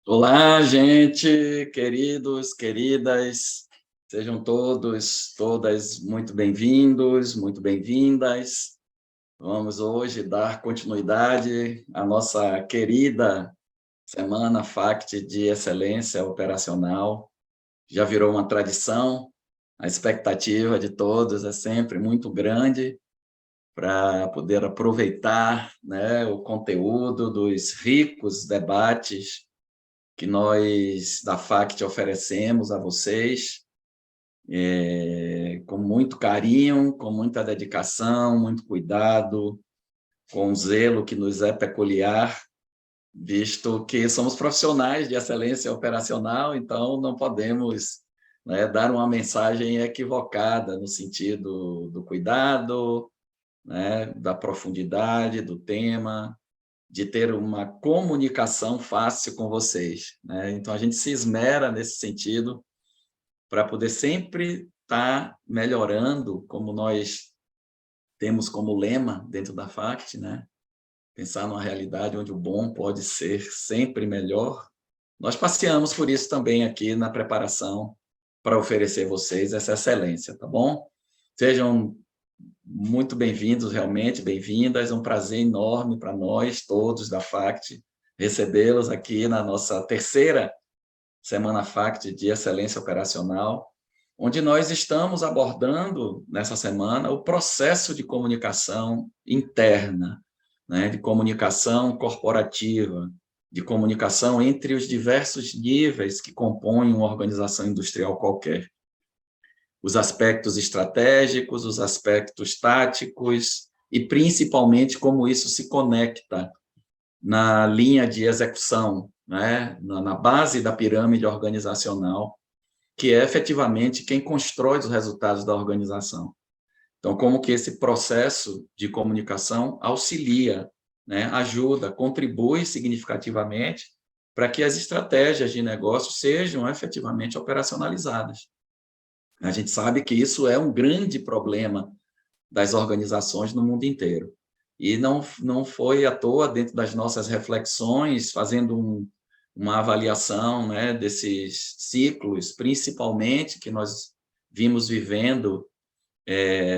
Olá, gente, queridos, queridas, sejam todos, todas muito bem-vindos, muito bem-vindas. Vamos hoje dar continuidade à nossa querida Semana FACT de Excelência Operacional. Já virou uma tradição, a expectativa de todos é sempre muito grande para poder aproveitar, né, o conteúdo dos ricos debates que nós da FACT oferecemos a vocês, com muito carinho, com muita dedicação, muito cuidado, com um zelo que nos é peculiar, visto que somos profissionais de excelência operacional, então não podemos, né, dar uma mensagem equivocada no sentido do cuidado, né, da profundidade do tema, de ter uma comunicação fácil com vocês, né? Então, a gente se esmera nesse sentido para poder sempre estar melhorando, como nós temos como lema dentro da FACT, né? Pensar numa realidade onde o bom pode ser sempre melhor. Nós passeamos por isso também aqui na preparação para oferecer a vocês essa excelência, tá bom? Sejam muito bem-vindos, realmente, bem-vindas. É um prazer enorme para nós todos da FACT recebê-los aqui na nossa terceira Semana FACT de Excelência Operacional, onde nós estamos abordando, nessa semana, o processo de comunicação interna, né, de comunicação corporativa, de comunicação entre os diversos níveis que compõem uma organização industrial qualquer. Os aspectos estratégicos, os aspectos táticos e, principalmente, como isso se conecta na linha de execução, né? Na base da pirâmide organizacional, que é efetivamente quem constrói os resultados da organização. Então, como que esse processo de comunicação auxilia, né? Ajuda, contribui significativamente para que as estratégias de negócio sejam efetivamente operacionalizadas. A gente sabe que isso é um grande problema das organizações no mundo inteiro. E não foi à toa, dentro das nossas reflexões, fazendo uma avaliação, né, desses ciclos, principalmente que nós vimos vivendo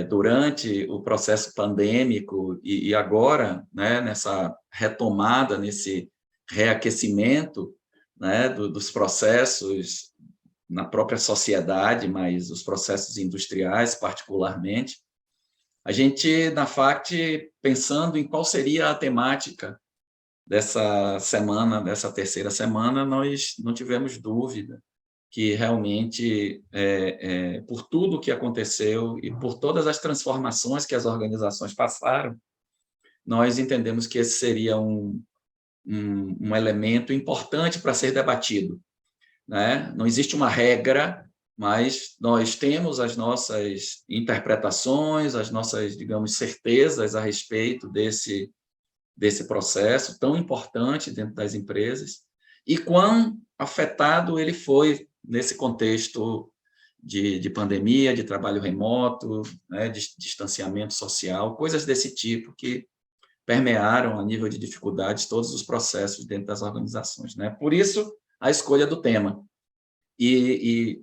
durante o processo pandêmico e agora, né, nessa retomada, nesse reaquecimento, né, dos processos na própria sociedade, mas os processos industriais particularmente. A gente, na FACT, pensando em qual seria a temática dessa semana, dessa terceira semana, nós não tivemos dúvida que realmente, por tudo que aconteceu e por todas as transformações que as organizações passaram, nós entendemos que esse seria um elemento importante para ser debatido, né? Não existe uma regra, mas nós temos as nossas interpretações, as nossas, digamos, certezas a respeito desse processo tão importante dentro das empresas e quão afetado ele foi nesse contexto de pandemia, de trabalho remoto, né, de distanciamento social, coisas desse tipo que permearam a nível de dificuldades todos os processos dentro das organizações, né? Por isso, a escolha do tema. E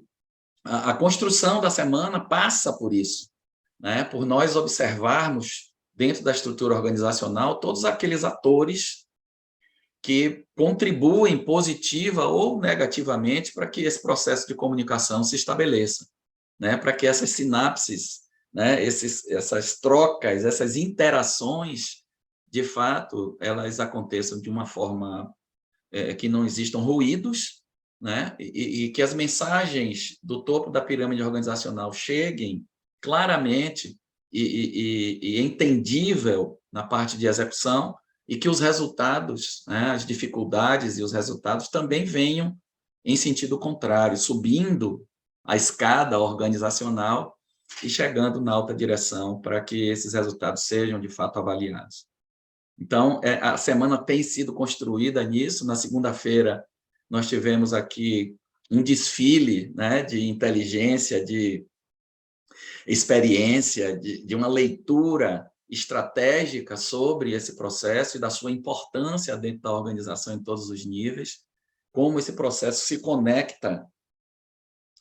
a construção da semana passa por isso, né? Por nós observarmos, dentro da estrutura organizacional, todos aqueles atores que contribuem positiva ou negativamente para que esse processo de comunicação se estabeleça, né? Para que essas sinapses, né? Essas trocas, essas interações, de fato, elas aconteçam de uma forma que não existam ruídos, né? E que as mensagens do topo da pirâmide organizacional cheguem claramente e entendível na parte de execução, e que os resultados, né, as dificuldades e os resultados também venham em sentido contrário, subindo a escada organizacional e chegando na alta direção para que esses resultados sejam, de fato, avaliados. Então, a semana tem sido construída nisso. Na segunda-feira, nós tivemos aqui um desfile, né, de inteligência, de experiência, de uma leitura estratégica sobre esse processo e da sua importância dentro da organização em todos os níveis, como esse processo se conecta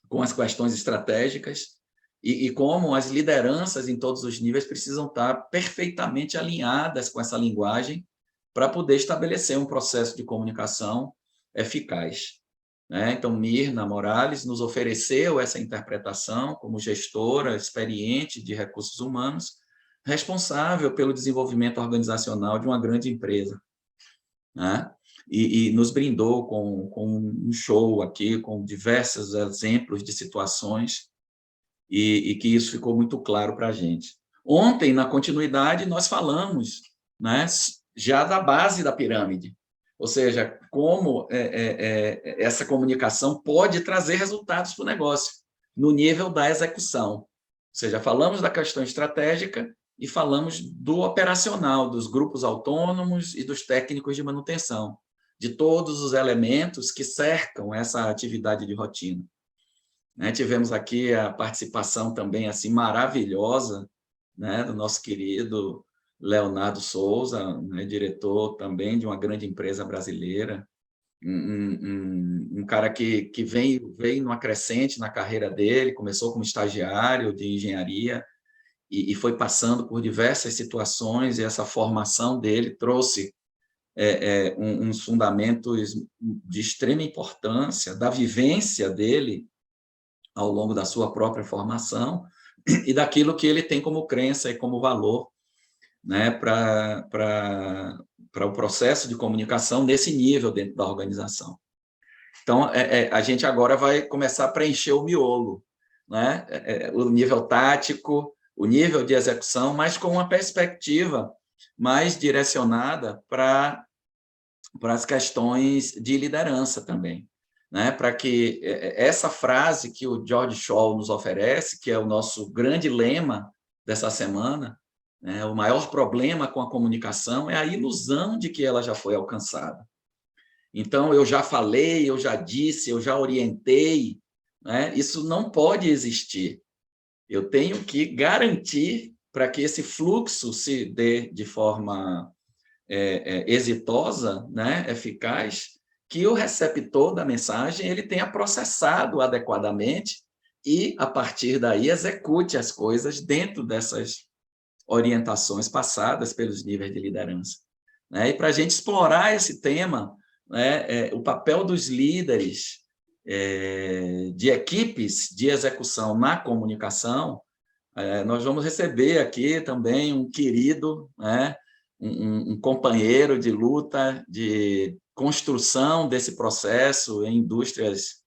com as questões estratégicas e como as lideranças em todos os níveis precisam estar perfeitamente alinhadas com essa linguagem para poder estabelecer um processo de comunicação eficaz. Então, Mirna Morales nos ofereceu essa interpretação como gestora experiente de recursos humanos, responsável pelo desenvolvimento organizacional de uma grande empresa. E nos brindou com um show aqui, com diversos exemplos de situações, e que isso ficou muito claro para a gente. Ontem, na continuidade, nós falamos, né, já da base da pirâmide, ou seja, como essa comunicação pode trazer resultados para o negócio, no nível da execução. Ou seja, falamos da questão estratégica e falamos do operacional, dos grupos autônomos e dos técnicos de manutenção, de todos os elementos que cercam essa atividade de rotina. Tivemos aqui a participação também assim maravilhosa, né, do nosso querido Leonardo Souza, né, diretor também de uma grande empresa brasileira, um cara que veio numa crescente na carreira dele, começou como estagiário de engenharia e foi passando por diversas situações, e essa formação dele trouxe uns fundamentos de extrema importância da vivência dele ao longo da sua própria formação e daquilo que ele tem como crença e como valor, né, para o processo de comunicação nesse nível dentro da organização. Então, a gente agora vai começar a preencher o miolo, né? O nível tático, o nível de execução, mas com uma perspectiva mais direcionada para as questões de liderança também, né? Para que essa frase que o George Shaw nos oferece, que é o nosso grande lema dessa semana, né? O maior problema com a comunicação é a ilusão de que ela já foi alcançada. Então, eu já falei, eu já disse, eu já orientei, né? Isso não pode existir. Eu tenho que garantir para que esse fluxo se dê de forma exitosa, né? Eficaz, que o receptor da mensagem ele tenha processado adequadamente e, a partir daí, execute as coisas dentro dessas orientações passadas pelos níveis de liderança. E para a gente explorar esse tema, o papel dos líderes de equipes de execução na comunicação, nós vamos receber aqui também um querido, um companheiro de luta, de construção desse processo em indústrias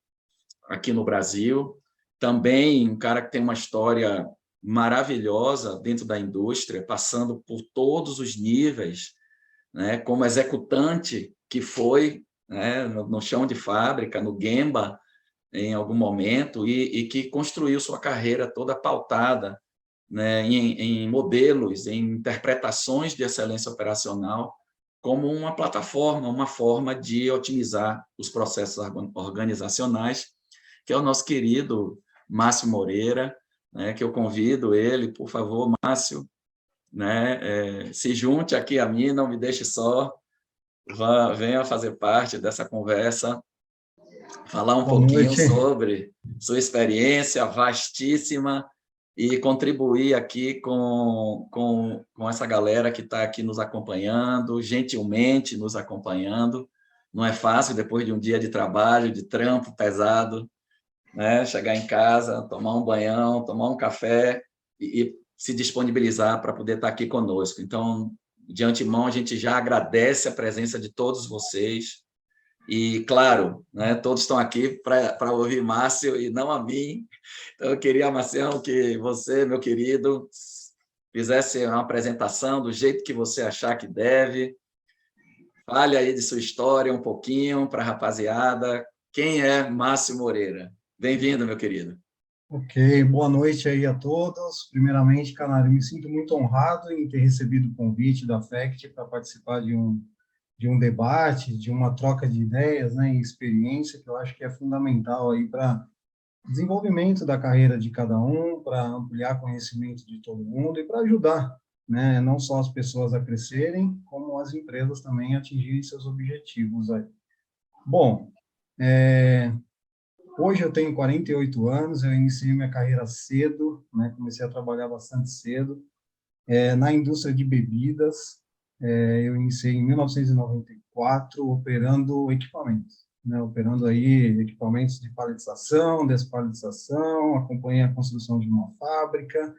aqui no Brasil, também um cara que tem uma história maravilhosa dentro da indústria, passando por todos os níveis, como executante que foi, no chão de fábrica, no Gemba, em algum momento, e que construiu sua carreira toda pautada, em modelos, em interpretações de excelência operacional, como uma plataforma, uma forma de otimizar os processos organizacionais, que é o nosso querido Márcio Moreira, que eu convido ele, por favor, Márcio, se junte aqui a mim, não me deixe só, venha fazer parte dessa conversa, falar um pouquinho sobre sua experiência vastíssima e contribuir aqui com essa galera que está aqui nos acompanhando, gentilmente nos acompanhando. Não é fácil, depois de um dia de trabalho, de trampo pesado, chegar em casa, tomar um banhão, tomar um café e se disponibilizar para poder estar aqui conosco. Então, de antemão, a gente já agradece a presença de todos vocês. E, claro, todos estão aqui para ouvir Márcio e não a mim. Então, eu queria, Marcião, que você, meu querido, fizesse uma apresentação do jeito que você achar que deve. Fale aí de sua história um pouquinho para a rapaziada. Quem é Márcio Moreira? Bem-vindo, meu querido. Ok, boa noite aí a todos. Primeiramente, Canário, me sinto muito honrado em ter recebido o convite da FECT para participar de um debate, de uma troca de ideias, né, e experiência, que eu acho que é fundamental aí para desenvolvimento da carreira de cada um, para ampliar conhecimento de todo mundo e para ajudar, né, não só as pessoas a crescerem, como as empresas também a atingirem seus objetivos aí. Bom, hoje eu tenho 48 anos, eu iniciei minha carreira cedo, né, comecei a trabalhar bastante cedo, na indústria de bebidas. Eu iniciei em 1994 operando equipamentos, né, operando aí equipamentos de paletização, despaletização, acompanhei a construção de uma fábrica.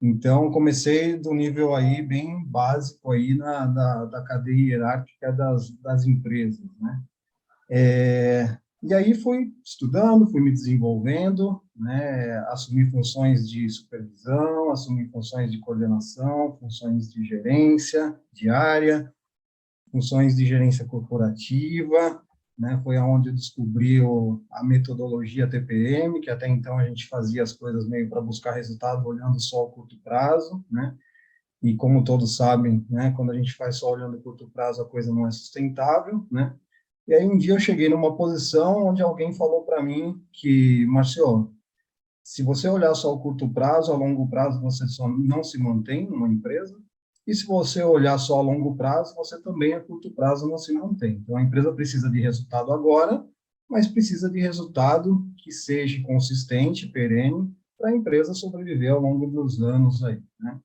Então, comecei do nível aí bem básico aí da cadeia hierárquica das empresas, né? E aí fui estudando, fui me desenvolvendo, né? Assumi funções de supervisão, assumi funções de coordenação, funções de gerência diária, funções de gerência corporativa, né? Foi aonde eu descobri a metodologia TPM, que até então a gente fazia as coisas meio para buscar resultado olhando só o curto prazo, né? E como todos sabem, né, quando a gente faz só olhando o curto prazo, a coisa não é sustentável, né? E aí um dia eu cheguei numa posição onde alguém falou para mim que, Marcelo, se você olhar só o curto prazo, a longo prazo você só não se mantém numa empresa, e se você olhar só a longo prazo, você também a curto prazo não se mantém. Então a empresa precisa de resultado agora, mas precisa de resultado que seja consistente, perene, para a empresa sobreviver ao longo dos anos aí, né?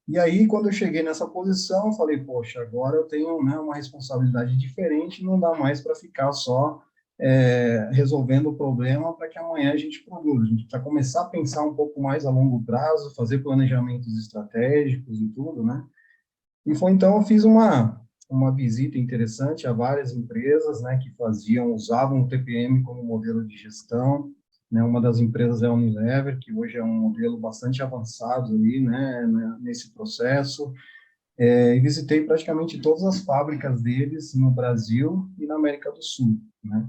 E aí, quando eu cheguei nessa posição, eu falei, poxa, agora eu tenho, né, uma responsabilidade diferente, não dá mais para ficar só resolvendo o problema para que amanhã a gente produza. A gente precisa começar a pensar um pouco mais a longo prazo, fazer planejamentos estratégicos e tudo, né? E foi então eu fiz uma visita interessante a várias empresas, né, que usavam o TPM como modelo de gestão, né? Uma das empresas é a Unilever, que hoje é um modelo bastante avançado ali, né, nesse processo. E visitei praticamente todas as fábricas deles no Brasil e na América do Sul, né?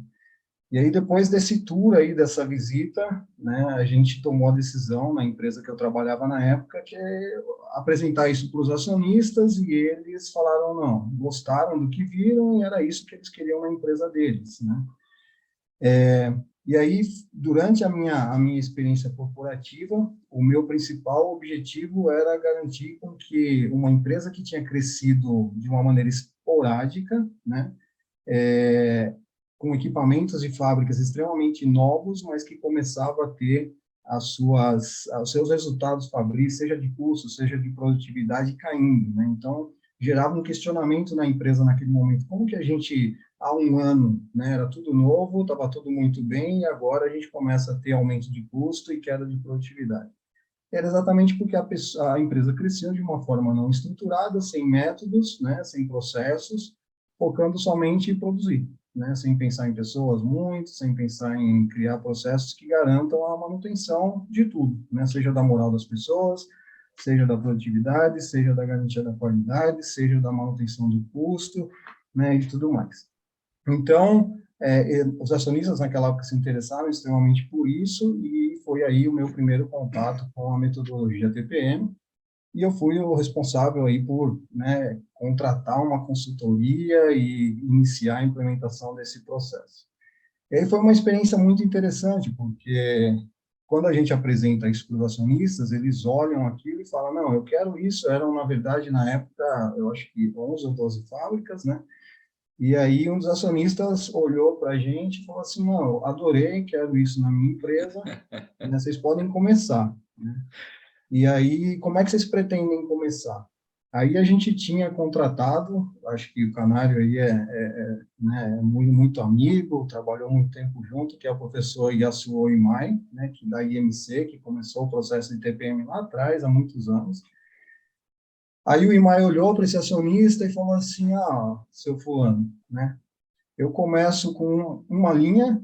E aí, depois desse tour aí, dessa visita, né, a gente tomou a decisão na empresa que eu trabalhava na época, que é apresentar isso para os acionistas, e eles falaram, não, gostaram do que viram, e era isso que eles queriam na empresa deles, né? E aí, durante a minha experiência corporativa, o meu principal objetivo era garantir com que uma empresa que tinha crescido de uma maneira esporádica, né, com equipamentos e fábricas extremamente novos, mas que começava a ter os seus resultados fabris, seja de custo, seja de produtividade, caindo, né? Então, gerava um questionamento na empresa naquele momento. Como que a gente, há um ano, né, era tudo novo, estava tudo muito bem, e agora a gente começa a ter aumento de custo e queda de produtividade? Era exatamente porque a empresa cresceu de uma forma não estruturada, sem métodos, né, sem processos, focando somente em produzir, né, sem pensar em pessoas muito, sem pensar em criar processos que garantam a manutenção de tudo, né, seja da moral das pessoas, seja da produtividade, seja da garantia da qualidade, seja da manutenção do custo, né, e tudo mais. Então, os acionistas naquela época se interessaram extremamente por isso, e foi aí o meu primeiro contato com a metodologia TPM, e eu fui o responsável aí por, né, contratar uma consultoria e iniciar a implementação desse processo. E aí foi uma experiência muito interessante, porque quando a gente apresenta isso para os acionistas, eles olham aquilo e falam, não, eu quero isso. Eram, na verdade, na época, eu acho que 11 ou 12 fábricas, né? E aí um dos acionistas olhou para a gente e falou assim, não, adorei, quero isso na minha empresa, né, vocês podem começar, né? E aí, como é que vocês pretendem começar? Aí a gente tinha contratado, acho que o Canário aí né, é muito, muito amigo, trabalhou muito tempo junto, que é o professor Yasuo Imai, né, que da IMC, que começou o processo de TPM lá atrás, há muitos anos. Aí o Imai olhou para esse acionista e falou assim, seu fulano, né, eu começo com uma linha,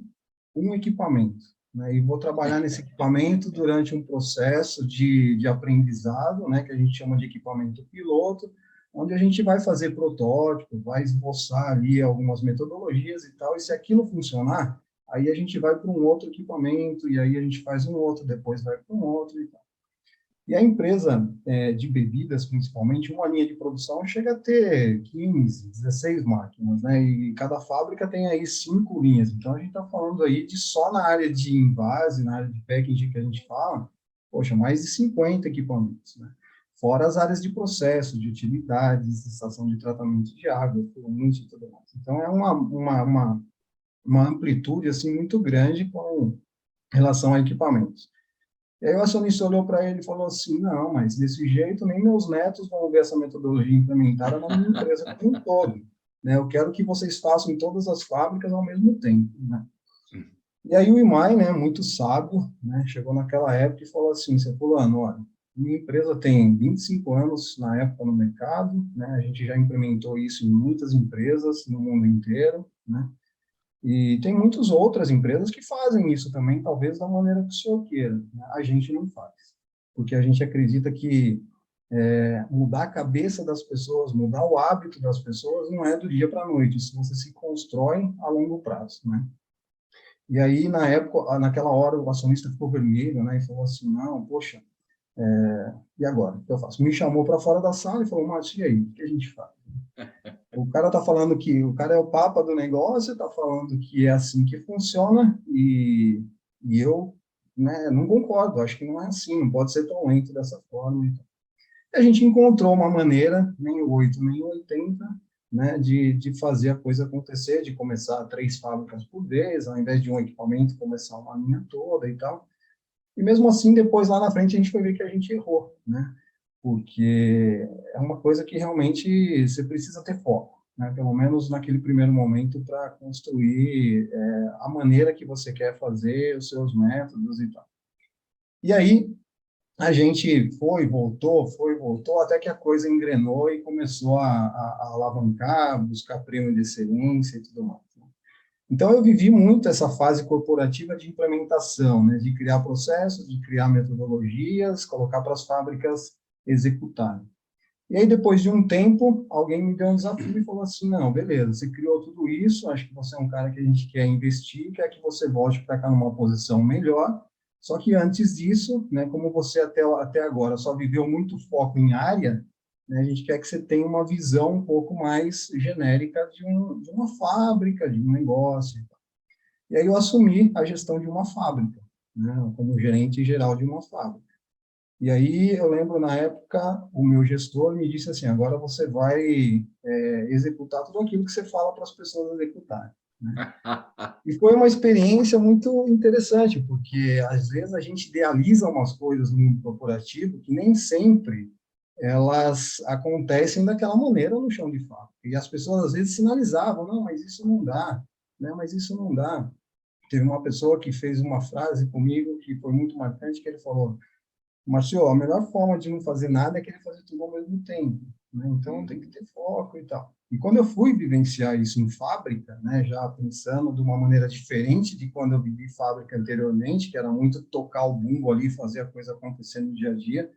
um equipamento, né, e vou trabalhar nesse equipamento durante um processo de aprendizado, né, que a gente chama de equipamento piloto, onde a gente vai fazer protótipo, vai esboçar ali algumas metodologias e tal, e se aquilo funcionar, aí a gente vai para um outro equipamento, e aí a gente faz um outro, depois vai para um outro e tal. E a empresa de bebidas, principalmente, uma linha de produção chega a ter 15, 16 máquinas, né? E cada fábrica tem aí 5 linhas. Então, a gente está falando aí de só na área de envase, na área de packaging que a gente fala, poxa, mais de 50 equipamentos, né? Fora as áreas de processo, de utilidades, estação de tratamento de água, fluente e tudo mais. Então, é uma amplitude, assim, muito grande com relação a equipamentos. E aí o acionista olhou para ele e falou assim, não, mas desse jeito nem meus netos vão ver essa metodologia implementada na minha empresa como um todo. Né? Eu quero que vocês façam em todas as fábricas ao mesmo tempo. Né? E aí o Imai, né, muito sábio, né, chegou naquela época e falou assim, seu fulano, olha, minha empresa tem 25 anos na época no mercado, né, a gente já implementou isso em muitas empresas no mundo inteiro, né, e tem muitas outras empresas que fazem isso também, talvez da maneira que o senhor queira. Né? A gente não faz, porque a gente acredita que mudar a cabeça das pessoas, mudar o hábito das pessoas, não é do dia para a noite, isso você se constrói a longo prazo, né? E aí, na época, naquela hora, o acionista ficou vermelho, né, e falou assim, não, poxa, e agora? O que eu faço? Me chamou para fora da sala e falou, Márcio, e aí, o que a gente faz? O cara está falando que o cara é o papa do negócio, está falando que é assim que funciona, e eu, né, não concordo, acho que não é assim, não pode ser tão lento dessa forma. Então. E a gente encontrou uma maneira, nem o 8, nem o 80, né, de fazer a coisa acontecer, de começar 3 fábricas por vez, ao invés de um equipamento, começar uma linha toda e tal. E mesmo assim, depois, lá na frente, a gente foi ver que a gente errou, né? Porque é uma coisa que realmente você precisa ter foco, né? Pelo menos naquele primeiro momento, para construir a maneira que você quer fazer, os seus métodos e tal. E aí, a gente foi, voltou, até que a coisa engrenou e começou a alavancar, buscar prêmio de excelência e tudo mais. Então, eu vivi muito essa fase corporativa de implementação, né, de criar processos, de criar metodologias, colocar para as fábricas executarem. E aí, depois de um tempo, alguém me deu um desafio e falou assim, não, beleza, você criou tudo isso, acho que você é um cara que a gente quer investir, quer que você volte para cá numa posição melhor, só que antes disso, né, como você até agora só viveu muito foco em área, né, a gente quer que você tenha uma visão um pouco mais genérica de uma fábrica, de um negócio. E aí eu assumi a gestão de uma fábrica, né, como gerente geral de uma fábrica. E aí eu lembro, na época, o meu gestor me disse assim, agora você vai executar tudo aquilo que você fala para as pessoas executarem. Né? E foi uma experiência muito interessante, porque às vezes a gente idealiza umas coisas no mundo corporativo que nem sempre elas acontecem daquela maneira no chão de fábrica. E as pessoas às vezes sinalizavam, não, mas isso não dá, né? Mas isso não dá. Teve uma pessoa que fez uma frase comigo que foi muito marcante, que ele falou, Márcio, a melhor forma de não fazer nada é querer fazer tudo ao mesmo tempo, né? Então tem que ter foco e tal. E quando eu fui vivenciar isso em fábrica, né, já pensando de uma maneira diferente de quando eu vivi fábrica anteriormente, que era muito tocar o bumbo ali, fazer a coisa acontecer no dia a dia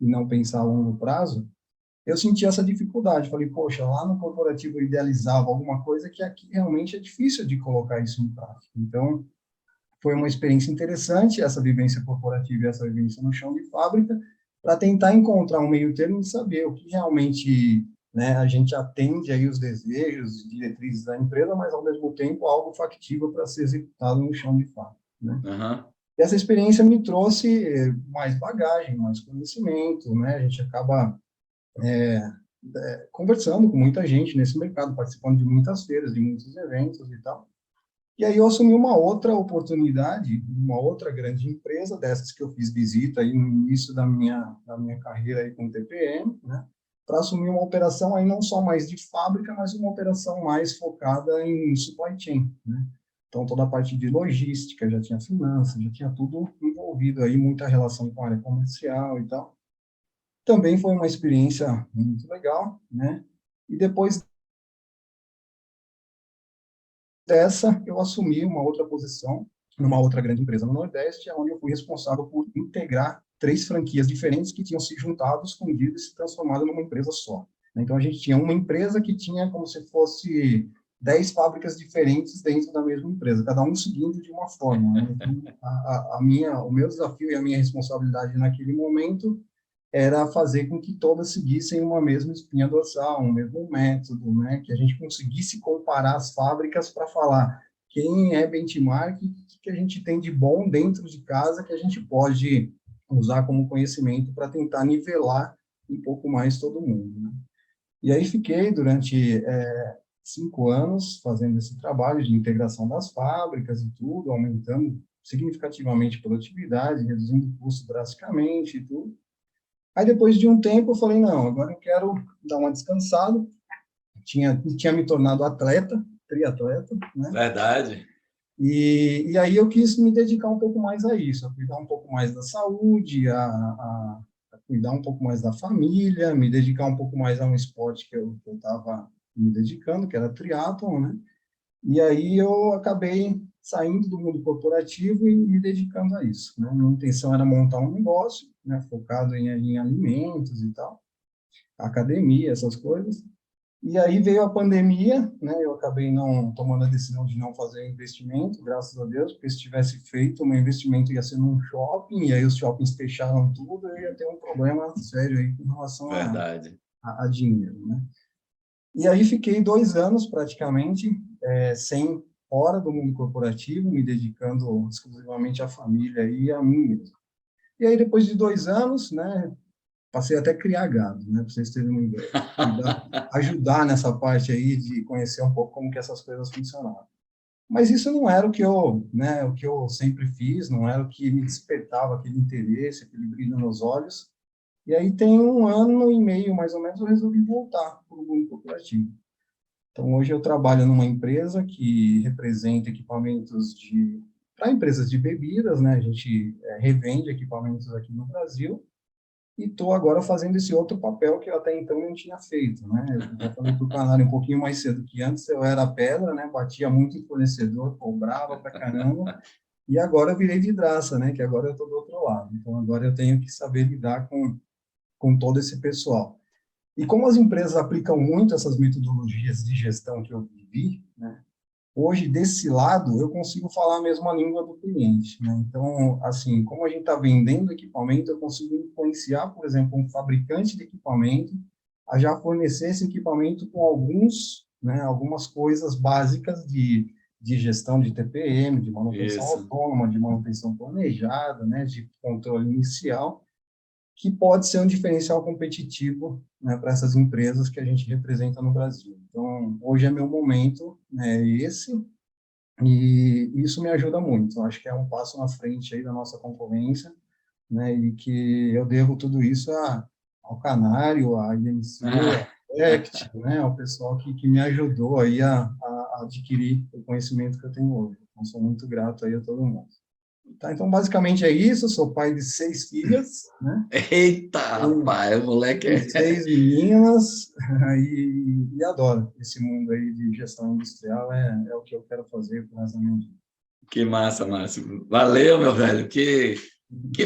e não pensar a longo prazo, eu senti essa dificuldade. Falei, poxa, lá no corporativo eu idealizava alguma coisa que aqui realmente é difícil de colocar isso em prática. Então, foi uma experiência interessante, essa vivência corporativa e essa vivência no chão de fábrica, para tentar encontrar um meio termo e saber o que realmente, né, a gente atende aí os desejos, diretrizes da empresa, mas ao mesmo tempo algo factível para ser executado no chão de fábrica. Né? Uhum. E essa experiência me trouxe mais bagagem, mais conhecimento, né? A gente acaba conversando com muita gente nesse mercado, participando de muitas feiras, de muitos eventos e tal. E aí eu assumi uma outra oportunidade, uma outra grande empresa, dessas que eu fiz visita aí no início da minha carreira aí com o TPM, né? Para assumir uma operação aí não só mais de fábrica, mas uma operação mais focada em supply chain, né? Então, toda a parte de logística, já tinha finanças, já tinha tudo envolvido aí, muita relação com a área comercial e tal. Também foi uma experiência muito legal, né? E depois dessa, eu assumi uma outra posição numa outra grande empresa no Nordeste, onde eu fui responsável por integrar 3 franquias diferentes que tinham se juntado, escondido e se transformado numa empresa só. Então, a gente tinha uma empresa que tinha como se fosse 10 fábricas diferentes dentro da mesma empresa, cada um seguindo de uma forma. Né? Então, o meu desafio e a minha responsabilidade naquele momento era fazer com que todas seguissem uma mesma espinha dorsal, um mesmo método, né? Que a gente conseguisse comparar as fábricas para falar quem é benchmark, o que a gente tem de bom dentro de casa que a gente pode usar como conhecimento para tentar nivelar um pouco mais todo mundo, né? E aí fiquei durante 5 anos fazendo esse trabalho de integração das fábricas e tudo, aumentando significativamente a produtividade, reduzindo o custo drasticamente e tudo. Aí, depois de um tempo, eu falei, não, agora eu quero dar uma descansada. Tinha me tornado atleta, triatleta, né? Verdade. E aí eu quis me dedicar um pouco mais a isso, a cuidar um pouco mais da saúde, a cuidar um pouco mais da família, me dedicar um pouco mais a um esporte que eu estava me dedicando, que era triatlon, né? E aí eu acabei saindo do mundo corporativo e me dedicando a isso, né? Minha intenção era montar um negócio, né, focado em alimentos e tal, academia, essas coisas. E aí veio a pandemia, né? Eu acabei não tomando a decisão de não fazer investimento, graças a Deus, porque se tivesse feito, o meu investimento ia ser num shopping, e aí os shoppings fecharam tudo, eu ia ter um problema sério aí com relação Verdade. a dinheiro, né? E aí fiquei 2 anos praticamente sem fora do mundo corporativo, me dedicando exclusivamente à família e a mim mesmo. E aí depois de 2 anos, né, passei até a criar gado, né, para vocês terem uma ideia, ajudar nessa parte aí de conhecer um pouco como que essas coisas funcionavam. Mas isso não era o que eu, né, o que eu sempre fiz, não era o que me despertava aquele interesse, aquele brilho nos olhos. E aí tem 1 ano e meio, mais ou menos, eu resolvi voltar para o mundo corporativo. Então, hoje eu trabalho numa empresa que representa equipamentos para empresas de bebidas, né? A gente revende equipamentos aqui no Brasil e estou agora fazendo esse outro papel que eu até então não tinha feito, né? Eu já falei para o Canário um pouquinho mais cedo que antes eu era pedra, né? Batia muito em fornecedor, cobrava pra caramba, e agora eu virei vidraça, né? Que agora eu estou do outro lado. Então, agora eu tenho que saber lidar com todo esse pessoal. E como as empresas aplicam muito essas metodologias de gestão que eu vivi, né, hoje, desse lado, eu consigo falar a mesma língua do cliente, né? Então, assim, como a gente está vendendo equipamento, eu consigo influenciar, por exemplo, um fabricante de equipamento a já fornecer esse equipamento com algumas coisas básicas de gestão de TPM, de manutenção Isso. autônoma, de manutenção planejada, né, de controle inicial, que pode ser um diferencial competitivo, né, para essas empresas que a gente representa no Brasil. Então, hoje é meu momento, né, esse, e isso me ajuda muito. Eu acho que é um passo na frente aí da nossa concorrência, né, e que eu devo tudo isso ao Canário, à IMC, Ah, à ECT, né, ao pessoal que me ajudou aí a adquirir o conhecimento que eu tenho hoje. Então, sou muito grato aí a todo mundo. Tá, então, basicamente é isso. Sou pai de 6 filhas, né? eita, rapaz, o moleque Tenho 6 meninas e adoro esse mundo aí de gestão industrial. É o que eu quero fazer por resto da minha vida. Que massa, Márcio. Valeu, meu velho. Que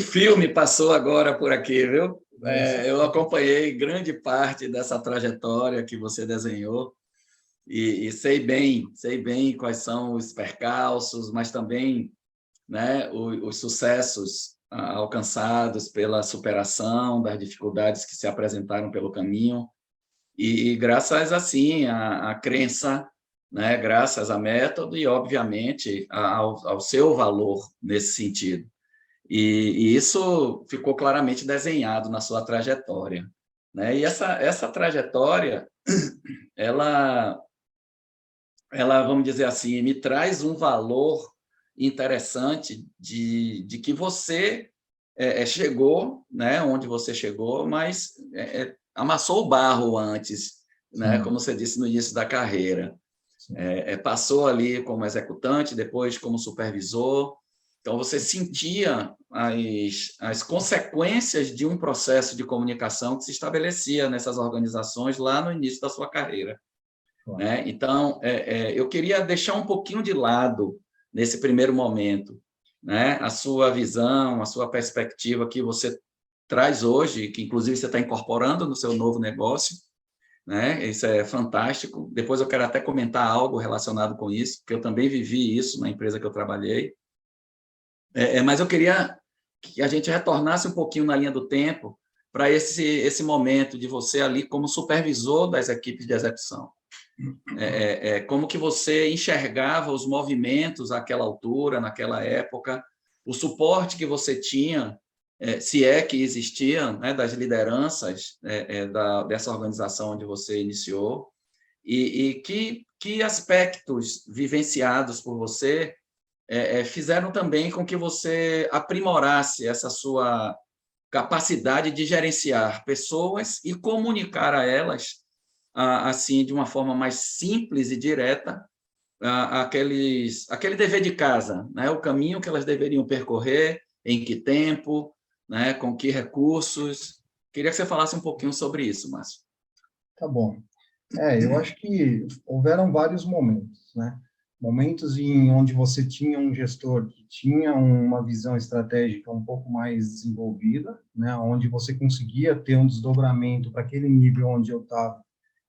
filme passou agora por aqui, viu? Eu acompanhei grande parte dessa trajetória que você desenhou e sei bem quais são os percalços, mas também, né, os sucessos alcançados pela superação das dificuldades que se apresentaram pelo caminho e graças assim à crença, né, graças a método e obviamente ao seu valor nesse sentido. E isso ficou claramente desenhado na sua trajetória, né? E essa trajetória, ela, vamos dizer assim, me traz um valor interessante de que você chegou, né, onde você chegou, mas amassou o barro antes, né, Sim, como você disse no início da carreira. sim. Passou ali como executante, depois como supervisor. Então, você sentia as consequências de um processo de comunicação que se estabelecia nessas organizações lá no início da sua carreira, Claro. né? Então, eu queria deixar um pouquinho de lado, nesse primeiro momento, né, a sua visão, a sua perspectiva que você traz hoje, que inclusive você está incorporando no seu novo negócio, né? Isso é fantástico. Depois eu quero até comentar algo relacionado com isso, porque eu também vivi isso na empresa que eu trabalhei. Mas eu queria que a gente retornasse um pouquinho na linha do tempo para esse momento de você ali como supervisor das equipes de execução? Como que você enxergava os movimentos àquela altura, naquela época, o suporte que você tinha, se é que existia, né, das lideranças dessa organização onde você iniciou, e que aspectos vivenciados por você fizeram também com que você aprimorasse essa sua capacidade de gerenciar pessoas e comunicar a elas, assim, de uma forma mais simples e direta, aquele dever de casa, né? O caminho que elas deveriam percorrer, em que tempo, né? Com que recursos. Queria que você falasse um pouquinho sobre isso, Márcio. Tá bom. Eu acho que houveram vários momentos, né? Momentos em onde você tinha um gestor que tinha uma visão estratégica um pouco mais desenvolvida, né? Onde você conseguia ter um desdobramento para aquele nível onde eu estava,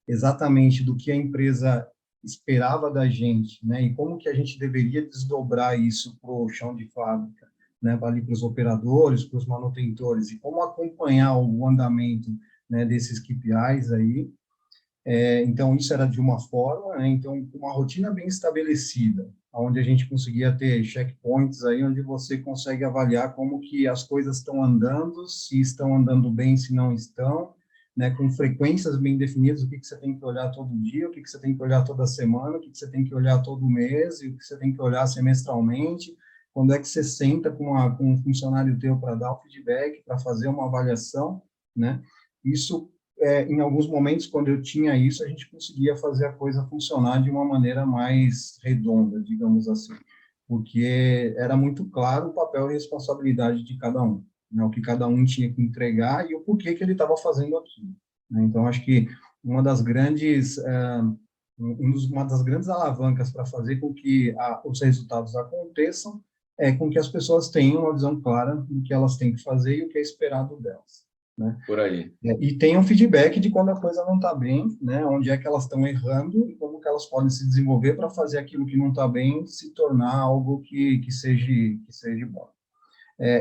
exatamente do que a empresa esperava da gente, né? E como que a gente deveria desdobrar isso para o chão de fábrica, né? Ali para os operadores, para os manutentores, e como acompanhar o andamento, né, desses KPIs aí. Então, isso era de uma forma, né? Então, uma rotina bem estabelecida, onde a gente conseguia ter checkpoints aí, onde você consegue avaliar como que as coisas estão andando, se estão andando bem, se não estão, né? Com frequências bem definidas, o que você tem que olhar todo dia, o que você tem que olhar toda semana, o que você tem que olhar todo mês, e o que você tem que olhar semestralmente, quando é que você senta com um funcionário teu para dar o feedback, para fazer uma avaliação, né? Isso em alguns momentos, quando eu tinha isso, a gente conseguia fazer a coisa funcionar de uma maneira mais redonda, digamos assim, porque era muito claro o papel e responsabilidade de cada um, né, o que cada um tinha que entregar e o porquê que ele estava fazendo aquilo, né? Então, acho que uma das grandes, uma das grandes alavancas para fazer com que os resultados aconteçam é com que as pessoas tenham uma visão clara do que elas têm que fazer e o que é esperado delas, né? Por aí. E tem um feedback de quando a coisa não está bem, né? Onde é que elas estão errando e como que elas podem se desenvolver para fazer aquilo que não está bem se tornar algo que seja bom.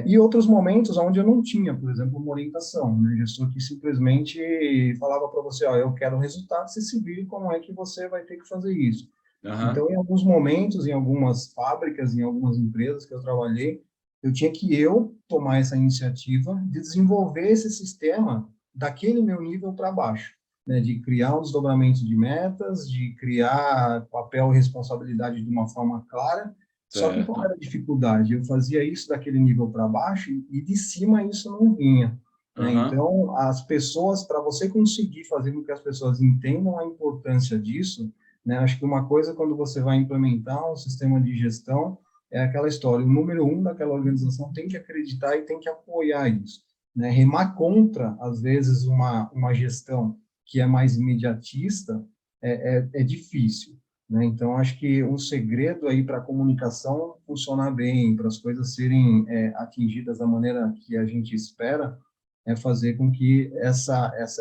E outros momentos onde eu não tinha, por exemplo, uma orientação, né? Gestor que simplesmente falava para você, ó, eu quero resultado, você se vire como é que você vai ter que fazer isso. Uhum. Então, em alguns momentos, em algumas fábricas, em algumas empresas que eu trabalhei, eu tinha que tomar essa iniciativa de desenvolver esse sistema daquele meu nível para baixo, né? De criar um desdobramento de metas, de criar papel e responsabilidade de uma forma clara. Só que qual Certo. era a dificuldade? Eu fazia isso daquele nível para baixo e de cima isso não vinha, né? Uhum. Então, as pessoas, para você conseguir fazer com que as pessoas entendam a importância disso, né? Acho que uma coisa, quando você vai implementar um sistema de gestão, é aquela história, o número um daquela organização tem que acreditar e tem que apoiar isso, né? Remar contra, às vezes, uma gestão que é mais imediatista é difícil, né? Então, acho que um segredo aí para a comunicação funcionar bem, para as coisas serem atingidas da maneira que a gente espera, é fazer com que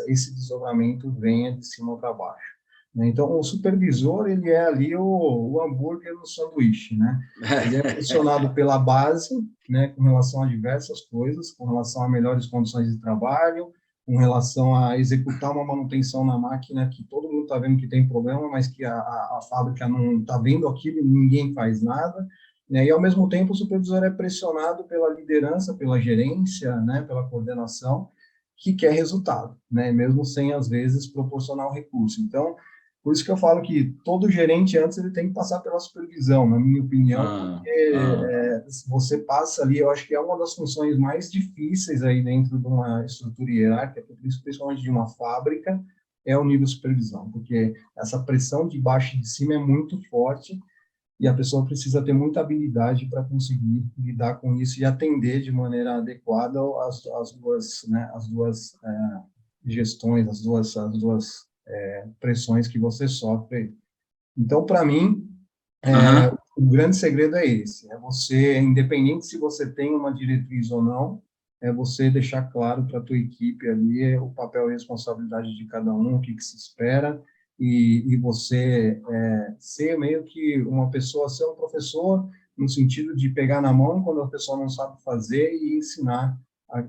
esse desdobramento venha de cima para baixo, né? Então, o supervisor, ele é ali o hambúrguer no sanduíche, né? Ele é pressionado pela base, né, com relação a diversas coisas, com relação a melhores condições de trabalho, com relação a executar uma manutenção na máquina que todo mundo está vendo que tem problema, mas que a fábrica não está vendo aquilo e ninguém faz nada, né? E, ao mesmo tempo, o supervisor é pressionado pela liderança, pela gerência, né, pela coordenação, que quer resultado, né, mesmo sem, às vezes, proporcionar o recurso. Então, por isso que eu falo que todo gerente, antes, ele tem que passar pela supervisão, na minha opinião, porque você passa ali, eu acho que é uma das funções mais difíceis aí dentro de uma estrutura hierárquica, principalmente de uma fábrica, é o nível de supervisão, porque essa pressão de baixo e de cima é muito forte e a pessoa precisa ter muita habilidade para conseguir lidar com isso e atender de maneira adequada as duas, né, as duas gestões, as duas pressões que você sofre. Então, para mim, Uhum. o grande segredo é esse, é você, independente se você tem uma diretriz ou não, é você deixar claro para a tua equipe ali o papel e responsabilidade de cada um, o que se espera, e você ser meio que uma pessoa, ser um professor, no sentido de pegar na mão quando a pessoa não sabe fazer e ensinar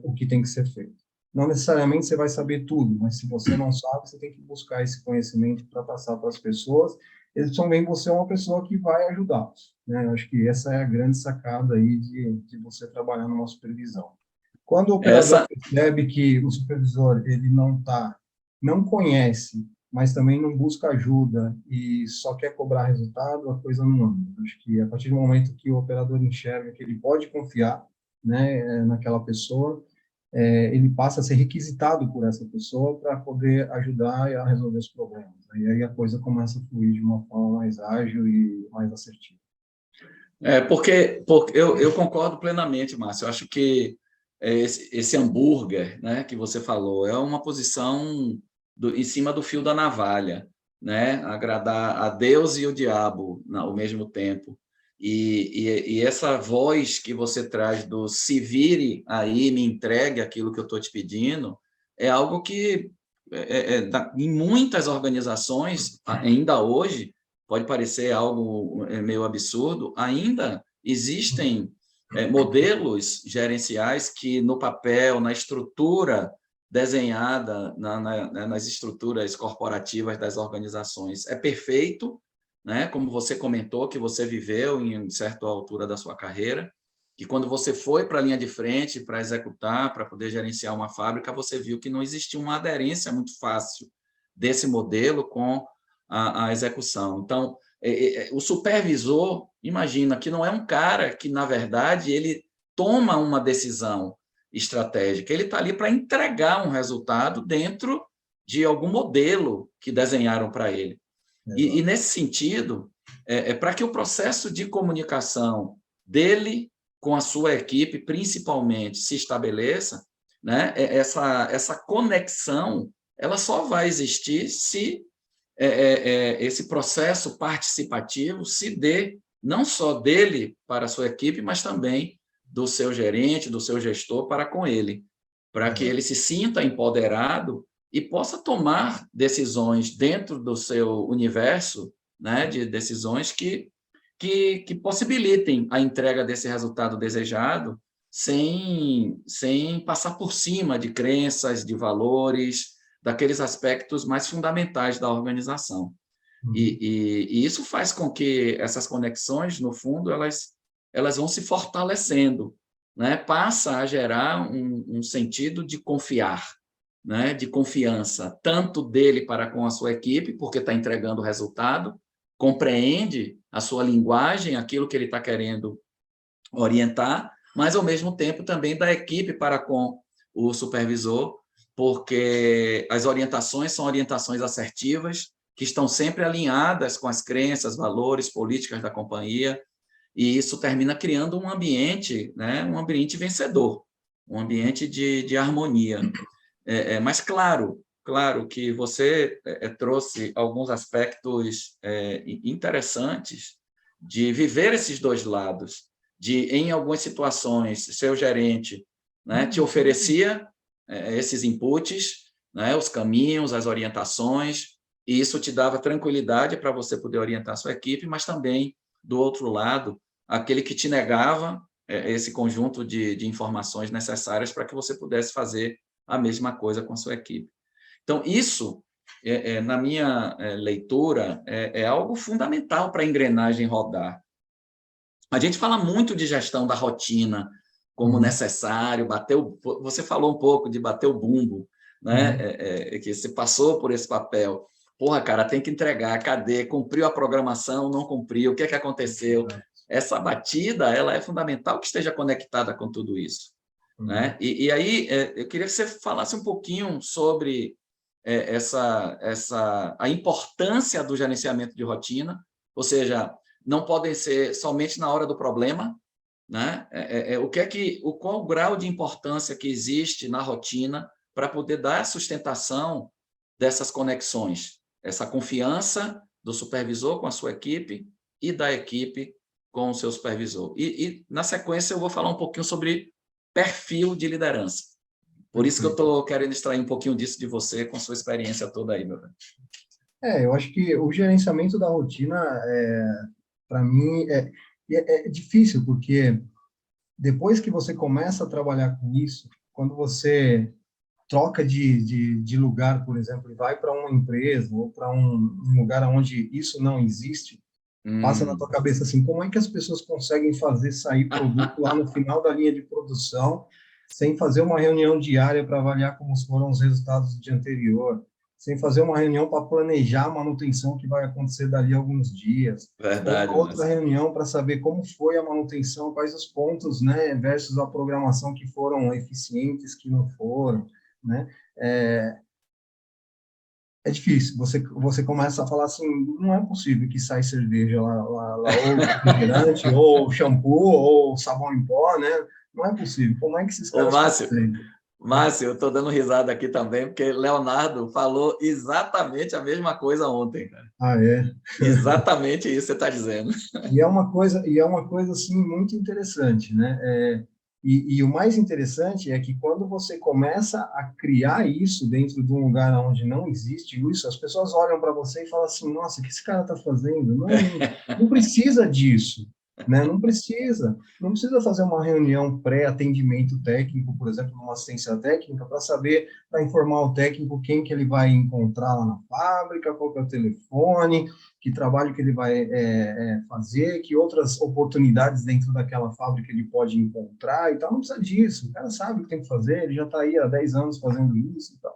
o que tem que ser feito. não necessariamente você vai saber tudo, mas se você não sabe, você tem que buscar esse conhecimento para passar para as pessoas. Eles também você é uma pessoa que vai ajudá-los, né? Eu acho que essa é a grande sacada aí de você trabalhar numa supervisão. Quando o operador Essa, percebe que o supervisor ele não conhece, mas também não busca ajuda e só quer cobrar resultado, a coisa não anda. Acho que a partir do momento que o operador enxerga que ele pode confiar, né, naquela pessoa, ele passa a ser requisitado por essa pessoa para poder ajudar a resolver os problemas. E aí a coisa começa a fluir de uma forma mais ágil e mais assertiva. porque eu concordo plenamente, Márcio. Eu acho que esse hambúrguer, né, que você falou, é uma posição em cima do fio da navalha, né? Agradar a Deus e o diabo ao mesmo tempo. E essa voz que você traz do se vire aí, me entregue aquilo que eu estou te pedindo, é algo que, em muitas organizações, ainda hoje, pode parecer algo meio absurdo, ainda existem modelos gerenciais que, no papel, na estrutura desenhada, nas estruturas corporativas das organizações, é perfeito, né? Como você comentou, que você viveu em certa altura da sua carreira, que quando você foi para a linha de frente para executar, para poder gerenciar uma fábrica, você viu que não existia uma aderência muito fácil desse modelo com a execução. Então, o supervisor, imagina que não é um cara que, na verdade, ele toma uma decisão estratégica, ele está ali para entregar um resultado dentro de algum modelo que desenharam para ele. E nesse sentido, para que o processo de comunicação dele com a sua equipe, principalmente, se estabeleça, né, essa conexão ela só vai existir se esse processo participativo se dê não só dele para a sua equipe, mas também do seu gerente, do seu gestor para com ele, para que ele se sinta empoderado e possa tomar decisões dentro do seu universo, né, de decisões que possibilitem a entrega desse resultado desejado sem passar por cima de crenças, de valores, daqueles aspectos mais fundamentais da organização. E isso faz com que essas conexões, no fundo, elas vão se fortalecendo, né? Passa a gerar um sentido de confiar, né? De confiança, tanto dele para com a sua equipe, porque está entregando o resultado, compreende a sua linguagem, aquilo que ele está querendo orientar, mas, ao mesmo tempo, também da equipe para com o supervisor, porque as orientações são orientações assertivas, que estão sempre alinhadas com as crenças, valores, políticas da companhia, e isso termina criando um ambiente, né, um ambiente vencedor, um ambiente de harmonia. Mas, claro que você trouxe alguns aspectos interessantes de viver esses dois lados, de, em algumas situações, seu gerente, né, te oferecia esses inputs, né, os caminhos, as orientações, e isso te dava tranquilidade para você poder orientar a sua equipe, mas também, do outro lado, aquele que te negava esse conjunto de informações necessárias para que você pudesse fazer a mesma coisa com a sua equipe. Então, isso, na minha leitura, é algo fundamental para a engrenagem rodar. A gente fala muito de gestão da rotina como necessário, você falou um pouco de bater o bumbo, né? Que você passou por esse papel. Porra, cara, tem que entregar, cadê? Cumpriu a programação, não cumpriu, o que é que aconteceu? Essa batida, ela é fundamental que esteja conectada com tudo isso. Né? E aí, eu queria que você falasse um pouquinho sobre a importância do gerenciamento de rotina, ou seja, não podem ser somente na hora do problema, né? Qual o grau de importância que existe na rotina para poder dar sustentação dessas conexões, essa confiança do supervisor com a sua equipe e da equipe com o seu supervisor. E na sequência, eu vou falar um pouquinho sobre perfil de liderança. Por isso que eu estou querendo extrair um pouquinho disso de você, com sua experiência toda aí, meu velho. Eu acho que o gerenciamento da rotina, para mim, é difícil, porque depois que você começa a trabalhar com isso, quando você troca de lugar, por exemplo, e vai para uma empresa ou para um lugar onde isso não existe, passa na tua cabeça assim, como é que as pessoas conseguem fazer sair produto lá no final da linha de produção, sem fazer uma reunião diária para avaliar como foram os resultados do dia anterior, sem fazer uma reunião para planejar a manutenção que vai acontecer dali a alguns dias, ou uma Verdade, outra Márcio. reunião para saber como foi a manutenção, quais os pontos, né, versus a programação que foram eficientes, que não foram, né? É difícil. Você começa a falar assim, não é possível que sai cerveja lá ou refrigerante, ou shampoo, ou sabão em pó, né? Não é possível. Como é que esses Ô, caras Márcio, conseguem? Né? Márcio, eu estou dando risada aqui também, porque Leonardo falou exatamente a mesma coisa ontem, cara. Ah, é. Exatamente isso que você está dizendo. E é uma coisa assim muito interessante, né? E o mais interessante é que quando você começa a criar isso dentro de um lugar onde não existe isso, as pessoas olham para você e falam assim: Nossa, o que esse cara está fazendo? Não precisa disso, né? Não precisa fazer uma reunião pré-atendimento técnico, por exemplo, numa assistência técnica, para saber, para informar o técnico quem que ele vai encontrar lá na fábrica, qual que é o telefone, que trabalho que ele vai fazer, que outras oportunidades dentro daquela fábrica ele pode encontrar e tal. Não precisa disso, o cara sabe o que tem que fazer, ele já está aí há 10 anos fazendo isso e tal.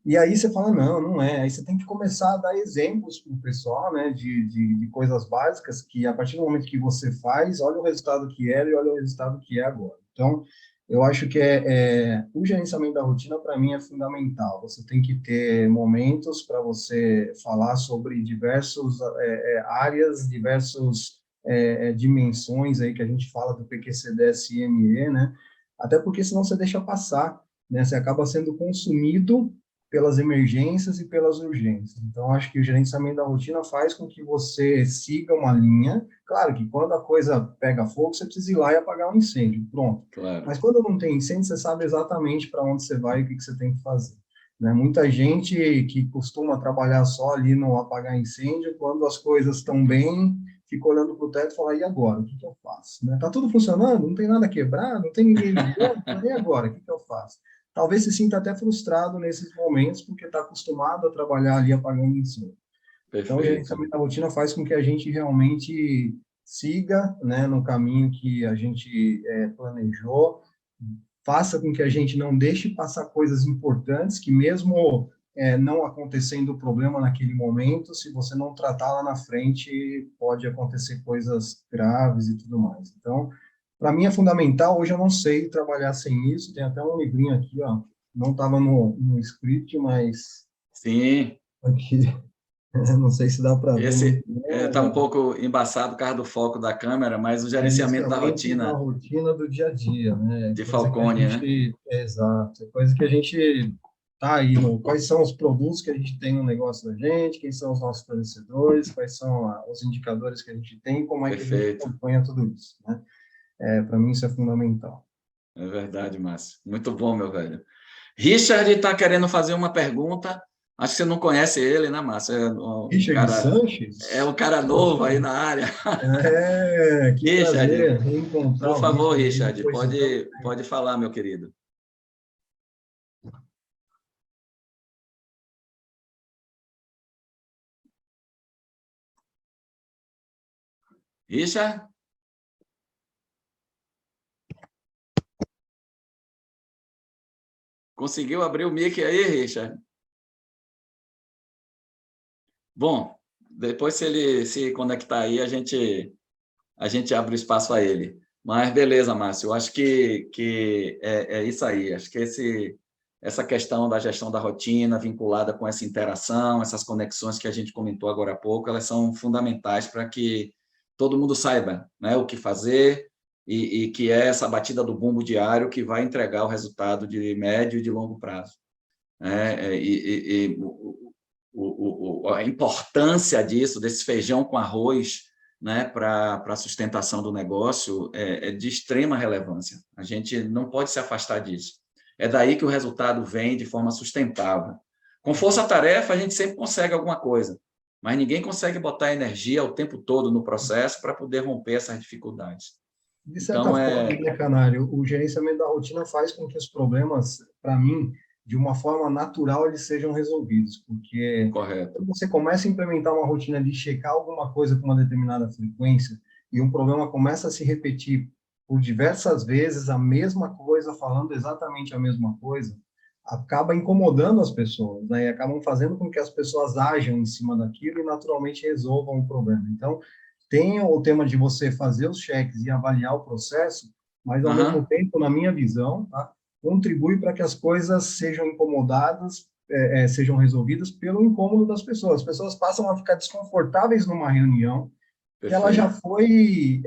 E aí você fala, não é. Aí você tem que começar a dar exemplos para o pessoal, né, de coisas básicas que, a partir do momento que você faz, olha o resultado que era e olha o resultado que é agora. Então, eu acho que o gerenciamento da rotina, para mim, é fundamental. Você tem que ter momentos para você falar sobre diversas áreas, diversas dimensões aí que a gente fala do PQCD-SME, né? Até porque senão você deixa passar, né? Você acaba sendo consumido pelas emergências e pelas urgências. Então, acho que o gerenciamento da rotina faz com que você siga uma linha. Claro que quando a coisa pega fogo, você precisa ir lá e apagar o incêndio, pronto. Claro. Mas quando não tem incêndio, você sabe exatamente para onde você vai e o que você tem que fazer. Né? Muita gente que costuma trabalhar só ali no apagar incêndio, quando as coisas estão bem, fica olhando para o teto e fala, e agora? O que eu faço? Né? Tá tudo funcionando? Não tem nada quebrado? Não tem ninguém ligando? E agora? O que eu faço? Talvez se sinta até frustrado nesses momentos, porque está acostumado a trabalhar ali apagando incêndio. Então, o Perfeito. gerenciamento da rotina faz com que a gente realmente siga, né, no caminho que a gente planejou, faça com que a gente não deixe passar coisas importantes, que mesmo não acontecendo o problema naquele momento, se você não tratar lá na frente, pode acontecer coisas graves e tudo mais. Então, para mim é fundamental. Hoje eu não sei trabalhar sem isso. Tem até um livrinho aqui, ó. Não estava no script, mas Sim, aqui, não sei se dá para ver muito esse bem, mas está um ó, pouco embaçado por causa do foco da câmera, mas o gerenciamento da gerenciamento da rotina rotina do dia a dia, né? de Coisa que a Falcone, né? gente, exato, coisa que a gente tá aí no, quais são os produtos que a gente tem no negócio da gente, quem são os nossos fornecedores, quais são os indicadores que a gente tem, como é que a gente Perfeito. acompanha tudo isso, né? Para mim isso é fundamental. É verdade, Márcio. Muito bom, meu velho. Richard está querendo fazer uma pergunta. Acho que você não conhece ele, né, Márcio? Richard É Sanches? um cara novo aí na área. Que Richard, prazer reencontrar por o favor, Richard aí Richard, depois de tanto pode falar, meu querido. Richard, conseguiu abrir o mic aí, Richard? Bom, depois se ele se conectar aí, a gente abre o espaço a ele. Mas beleza, Márcio, eu acho que é isso aí. Acho que essa questão da gestão da rotina vinculada com essa interação, essas conexões que a gente comentou agora há pouco, elas são fundamentais para que todo mundo saiba, né, o que fazer e que é essa batida do bumbo diário que vai entregar o resultado de médio e de longo prazo. Né? A importância disso, desse feijão com arroz, né, para a sustentação do negócio, é de extrema relevância. A gente não pode se afastar disso. É daí que o resultado vem de forma sustentável. Com força-tarefa, a gente sempre consegue alguma coisa, mas ninguém consegue botar energia o tempo todo no processo para poder romper essas dificuldades. De certa Então, forma, né, Canário, o gerenciamento da rotina faz com que os problemas, para mim, de uma forma natural, eles sejam resolvidos, porque correto. quando você começa a implementar uma rotina de checar alguma coisa com uma determinada frequência e um problema começa a se repetir por diversas vezes a mesma coisa, falando exatamente a mesma coisa, acaba incomodando as pessoas, né? E acabam fazendo com que as pessoas ajam em cima daquilo e naturalmente resolvam o problema. Então, tem o tema de você fazer os cheques e avaliar o processo, mas ao mesmo Aham. tempo, na minha visão, tá, contribui para que as coisas sejam incomodadas, sejam resolvidas pelo incômodo das pessoas. As pessoas passam a ficar desconfortáveis numa reunião que ela já Perfeito. foi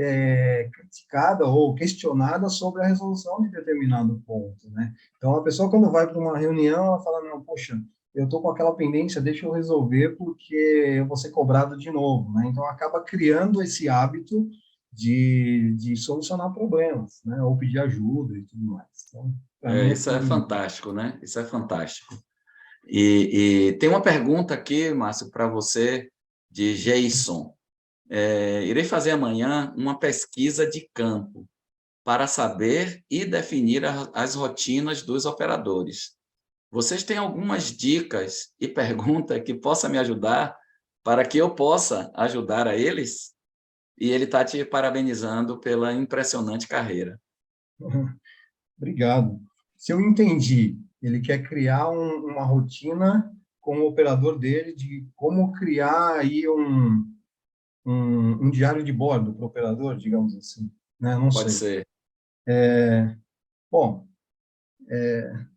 criticada ou questionada sobre a resolução de determinado ponto, né? Então, a pessoa, quando vai para uma reunião, ela fala, não, poxa, eu estou com aquela pendência, deixa eu resolver porque eu vou ser cobrado de novo, né? Então, acaba criando esse hábito de solucionar problemas, né? Ou pedir ajuda e tudo mais. Então, para mim, Isso é assim, fantástico, né? Isso é fantástico. E tem uma pergunta aqui, Márcio, para você, de Jason. Irei fazer amanhã uma pesquisa de campo para saber e definir as rotinas dos operadores. Vocês têm algumas dicas e perguntas que possa me ajudar para que eu possa ajudar a eles? E ele está te parabenizando pela impressionante carreira. obrigado. Se eu entendi, ele quer criar uma rotina com o operador dele de como criar aí um diário de bordo para o operador, digamos assim, né? Não Pode sei. ser. Bom,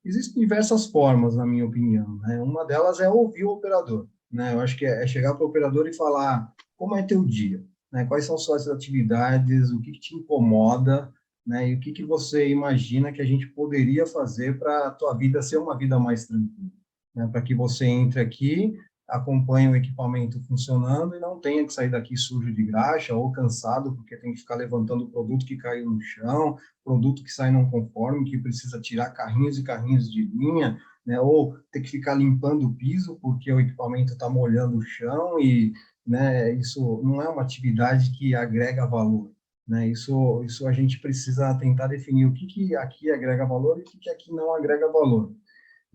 existem diversas formas, na minha opinião, né? Uma delas é ouvir o operador, né? Eu acho que é chegar para o operador e falar como é teu dia, né? Quais são suas atividades, o que que te incomoda, né? E o que que você imagina que a gente poderia fazer para a tua vida ser uma vida mais tranquila, né? Para que você entre aqui, acompanhe o equipamento funcionando e não tenha que sair daqui sujo de graxa ou cansado porque tem que ficar levantando o produto que caiu no chão, produto que sai não conforme, que precisa tirar carrinhos e carrinhos de linha, né? Ou ter que ficar limpando o piso porque o equipamento está molhando o chão e, né, isso não é uma atividade que agrega valor, né? Isso a gente precisa tentar definir o que que aqui agrega valor e o que que aqui não agrega valor.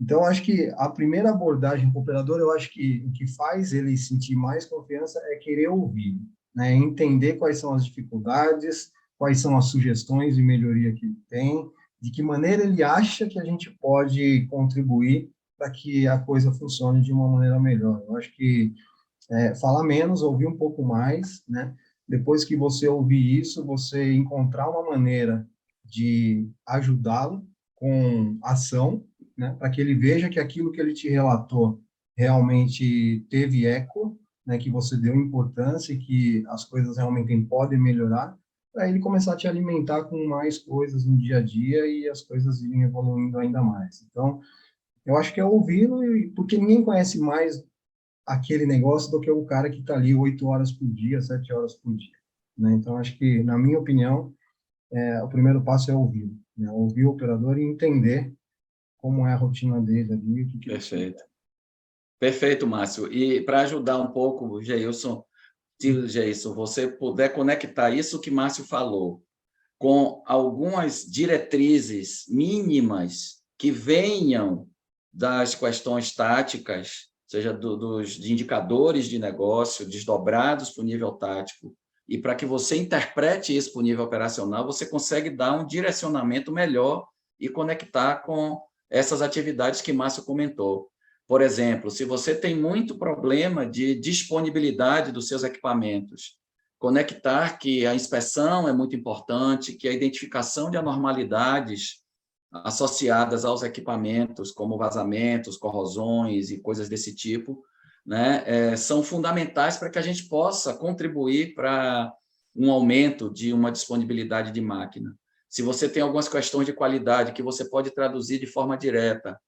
Então, acho que a primeira abordagem para o operador, eu acho que o que faz ele sentir mais confiança é querer ouvir, né? Entender quais são as dificuldades, quais são as sugestões de melhoria que ele tem, de que maneira ele acha que a gente pode contribuir para que a coisa funcione de uma maneira melhor. Eu acho que falar menos, ouvir um pouco mais, né? Depois que você ouvir isso, você encontrar uma maneira de ajudá-lo com ação, né? Para que ele veja que aquilo que ele te relatou realmente teve eco, né? Que você deu importância e que as coisas realmente podem melhorar, para ele começar a te alimentar com mais coisas no dia a dia e as coisas irem evoluindo ainda mais. Então, eu acho que é ouvi-lo, porque ninguém conhece mais aquele negócio do que o cara que está ali 8 horas por dia, 7 horas por dia, né? Então, acho que, na minha opinião, o primeiro passo é ouvir, né? Ouvir o operador e entender como é a rotina dele ali, o que que ele Perfeito. sugere. Perfeito, Márcio. E para ajudar um pouco, Geilson, se, Geilson, você puder conectar isso que Márcio falou com algumas diretrizes mínimas que venham das questões táticas, seja de indicadores de negócio, desdobrados para o nível tático, e para que você interprete isso para o nível operacional, você consegue dar um direcionamento melhor e conectar com essas atividades que Márcio comentou. Por exemplo, se você tem muito problema de disponibilidade dos seus equipamentos, conectar que a inspeção é muito importante, que a identificação de anormalidades associadas aos equipamentos, como vazamentos, corrosões e coisas desse tipo, né, são fundamentais para que a gente possa contribuir para um aumento de uma disponibilidade de máquina. Se você tem algumas questões de qualidade que você pode traduzir de forma direta,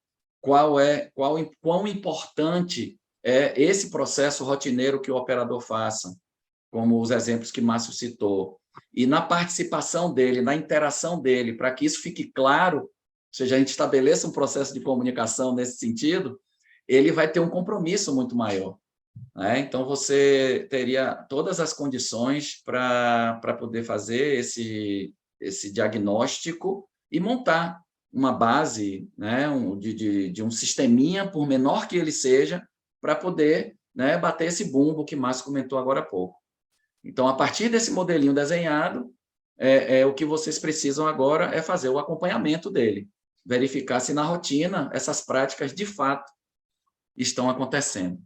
quão importante é esse processo rotineiro que o operador faça, como os exemplos que Márcio citou, e na participação dele, na interação dele, para que isso fique claro, ou seja, a gente estabeleça um processo de comunicação nesse sentido, ele vai ter um compromisso muito maior, né? Então, você teria todas as condições para poder fazer esse diagnóstico e montar uma base, né, de um sisteminha, por menor que ele seja, para poder, né, bater esse bumbo que o Márcio comentou agora há pouco. Então, a partir desse modelinho desenhado, o que vocês precisam agora é fazer o acompanhamento dele, verificar se na rotina essas práticas, de fato, estão acontecendo,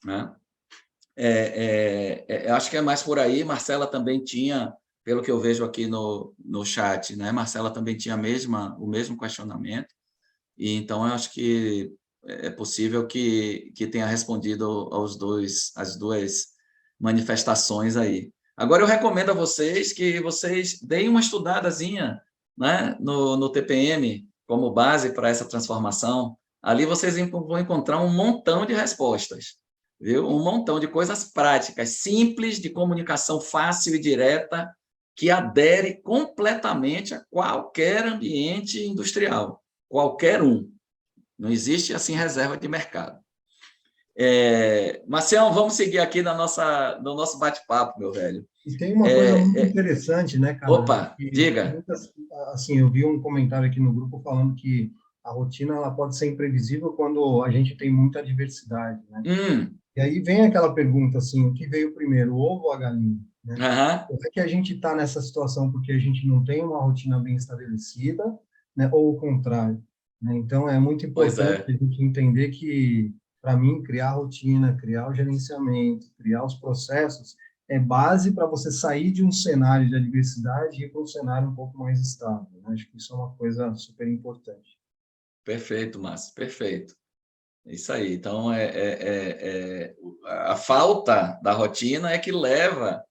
né? Acho que é mais por aí. Marcela também tinha, pelo que eu vejo aqui no chat, né? Marcela também tinha o mesmo questionamento, e então eu acho que é possível que tenha respondido às duas manifestações aí. Agora eu recomendo a vocês que vocês deem uma estudadazinha, né, no TPM como base para essa transformação. Ali vocês vão encontrar um montão de respostas, viu? Um montão de coisas práticas, simples, de comunicação fácil e direta, que adere completamente a qualquer ambiente industrial, qualquer um. Não existe, assim, reserva de mercado. Marcião, vamos seguir aqui no nosso bate-papo, meu velho. E tem uma coisa muito interessante, né, cara? Opa, diga. Assim, eu vi um comentário aqui no grupo falando que a rotina ela pode ser imprevisível quando a gente tem muita diversidade, né? E aí vem aquela pergunta assim, o que veio primeiro, o ovo ou a galinha? Né? É que a gente está nessa situação porque a gente não tem uma rotina bem estabelecida, né? Ou o contrário, né? Então é muito importante a gente entender que, para mim, criar rotina, criar o gerenciamento, criar os processos é base para você sair de um cenário de adversidade e ir para um cenário um pouco mais estável, né? Acho que isso é uma coisa super importante. Perfeito, Márcio, perfeito. Isso aí. Então, a falta da rotina é que leva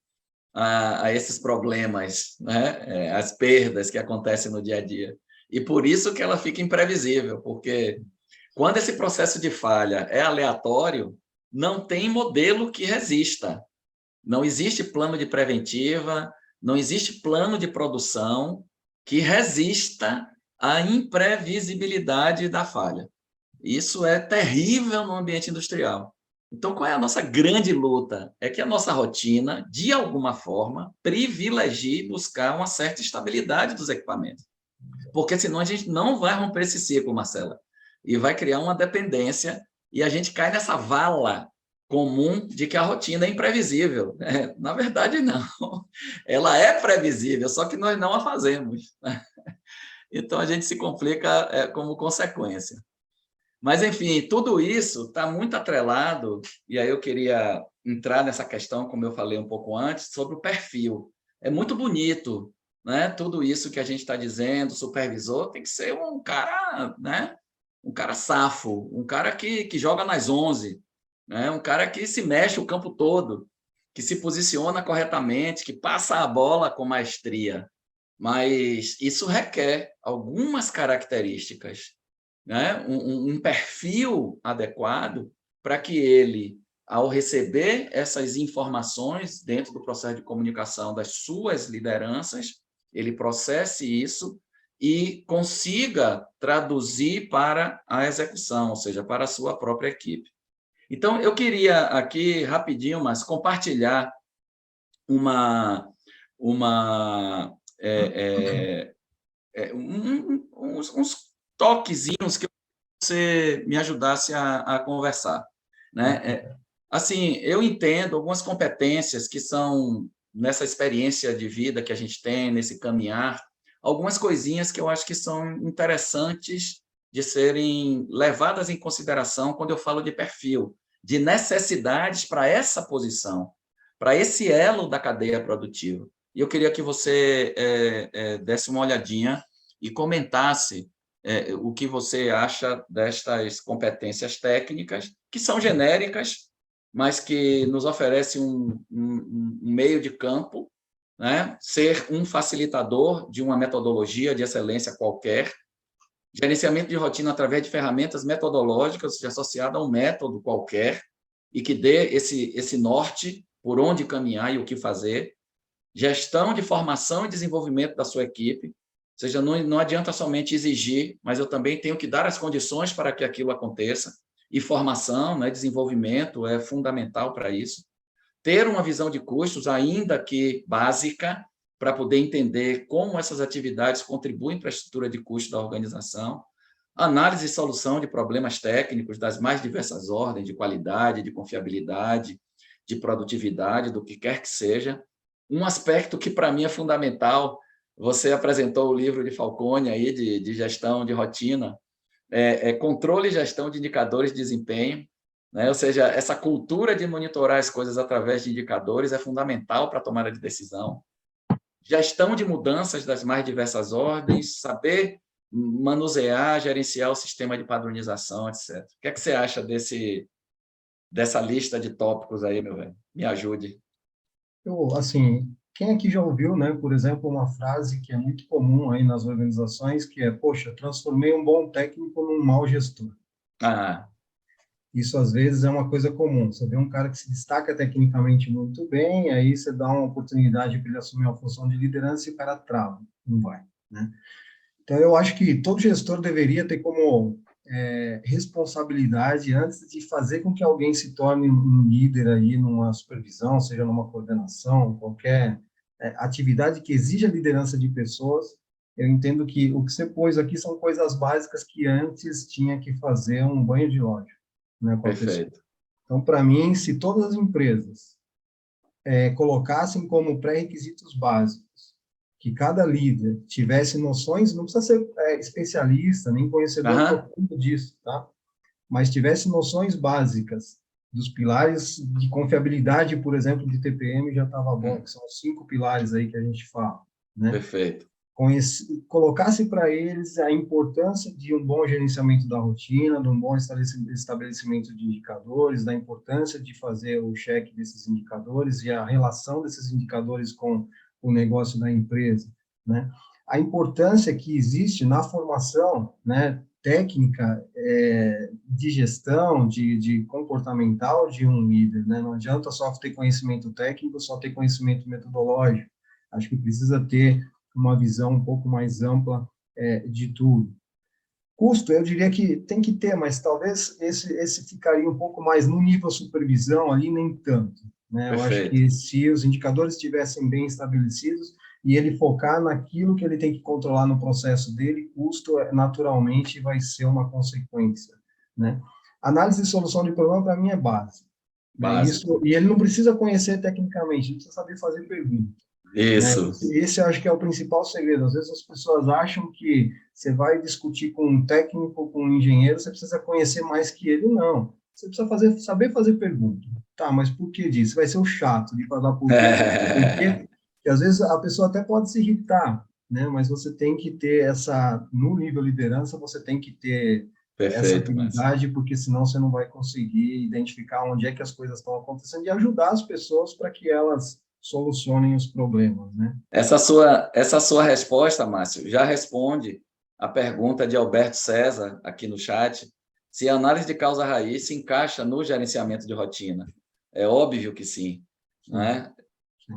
a esses problemas, né? As perdas que acontecem no dia a dia. E por isso que ela fica imprevisível, porque quando esse processo de falha é aleatório, não tem modelo que resista. Não existe plano de preventiva, não existe plano de produção que resista à imprevisibilidade da falha. Isso é terrível no ambiente industrial. Então, qual é a nossa grande luta? É que a nossa rotina, de alguma forma, privilegie buscar uma certa estabilidade dos equipamentos. Porque senão a gente não vai romper esse ciclo, Marcela, e vai criar uma dependência e a gente cai nessa vala comum de que a rotina é imprevisível. Na verdade, não. Ela é previsível, só que nós não a fazemos. Então, a gente se complica como consequência. Mas, enfim, tudo isso está muito atrelado, e aí eu queria entrar nessa questão, como eu falei um pouco antes, sobre o perfil. É muito bonito, né? Tudo isso que a gente está dizendo, supervisor, tem que ser um cara, né? Um cara safo, um cara que joga nas 11, né? Um cara que se mexe o campo todo, que se posiciona corretamente, que passa a bola com maestria. Mas isso requer algumas características, né? Um perfil adequado para que ele, ao receber essas informações dentro do processo de comunicação das suas lideranças, ele processe isso e consiga traduzir para a execução, ou seja, para a sua própria equipe. Então, eu queria aqui, rapidinho, mas compartilhar uns toquezinhos que você me ajudasse a conversar, né? Assim, eu entendo algumas competências que são nessa experiência de vida que a gente tem, nesse caminhar, algumas coisinhas que eu acho que são interessantes de serem levadas em consideração quando eu falo de perfil, de necessidades para essa posição, para esse elo da cadeia produtiva. E eu queria que você desse uma olhadinha e comentasse o que você acha destas competências técnicas, que são genéricas, mas que nos oferecem um meio de campo, né? Ser um facilitador de uma metodologia de excelência qualquer, gerenciamento de rotina através de ferramentas metodológicas associadas a um método qualquer e que dê esse norte por onde caminhar e o que fazer, gestão de formação e desenvolvimento da sua equipe, ou seja, não adianta somente exigir, mas eu também tenho que dar as condições para que aquilo aconteça, e formação, né, desenvolvimento é fundamental para isso. Ter uma visão de custos, ainda que básica, para poder entender como essas atividades contribuem para a estrutura de custo da organização, análise e solução de problemas técnicos das mais diversas ordens, de qualidade, de confiabilidade, de produtividade, do que quer que seja. Um aspecto que, para mim, é fundamental, você apresentou o livro de Falcone aí, de gestão de rotina, controle e gestão de indicadores de desempenho, né? Ou seja, essa cultura de monitorar as coisas através de indicadores é fundamental para a tomada de decisão. Gestão de mudanças das mais diversas ordens, saber manusear, gerenciar o sistema de padronização, etc. O que é que você acha dessa lista de tópicos aí, meu velho? Me ajude. Assim, quem aqui já ouviu, né, por exemplo, uma frase que é muito comum aí nas organizações, que é, poxa, transformei um bom técnico num mau gestor. Ah, Isso, às vezes, é uma coisa comum. Você vê um cara que se destaca tecnicamente muito bem, aí você dá uma oportunidade para ele assumir uma função de liderança e o cara trava, não vai, né? Então, eu acho que todo gestor deveria ter como responsabilidade, antes de fazer com que alguém se torne um líder aí numa supervisão, seja numa coordenação, qualquer atividade que exija liderança de pessoas. Eu entendo que o que você pôs aqui são coisas básicas que antes tinha que fazer um banho de ódio, né, com a pessoa. perfeito. Então, para mim, se todas as empresas colocassem como pré-requisitos básicos que cada líder tivesse noções, não precisa ser especialista, nem conhecedor profundo disso, tá? Mas tivesse noções básicas dos pilares de confiabilidade, por exemplo, de TPM, já estava bom, que são os 5 pilares aí que a gente fala, né? Perfeito. Colocasse para eles a importância de um bom gerenciamento da rotina, de um bom estabelecimento de indicadores, da importância de fazer o cheque desses indicadores e a relação desses indicadores com o negócio da empresa, né? A importância que existe na formação, né, técnica, de gestão, de comportamental de um líder, né? Não adianta só ter conhecimento técnico, só ter conhecimento metodológico. Acho que precisa ter uma visão um pouco mais ampla de tudo. Custo, eu diria que tem que ter, mas talvez esse ficaria um pouco mais no nível supervisão ali, nem tanto, né? Eu acho que se os indicadores estivessem bem estabelecidos e ele focar naquilo que ele tem que controlar no processo dele, custo naturalmente vai ser uma consequência, né? Análise e solução de problema, para mim, é base. Né? Isso, e ele não precisa conhecer tecnicamente, ele precisa saber fazer perguntas. Isso. Né? Esse eu acho que é o principal segredo. Às vezes as pessoas acham que você vai discutir com um técnico, com um engenheiro, você precisa conhecer mais que ele. Não. Você precisa saber fazer pergunta. Tá, mas por que disso? Você vai ser o chato de falar por quê. Porque às vezes a pessoa até pode se irritar, né? Mas você tem que ter no nível liderança, você tem que ter essa habilidade, porque senão você não vai conseguir identificar onde é que as coisas estão acontecendo e ajudar as pessoas para que elas solucionem os problemas, né? Essa sua resposta, Márcio, já responde a pergunta de Alberto César aqui no chat, se a análise de causa raiz se encaixa no gerenciamento de rotina. É óbvio que sim, né? Sim.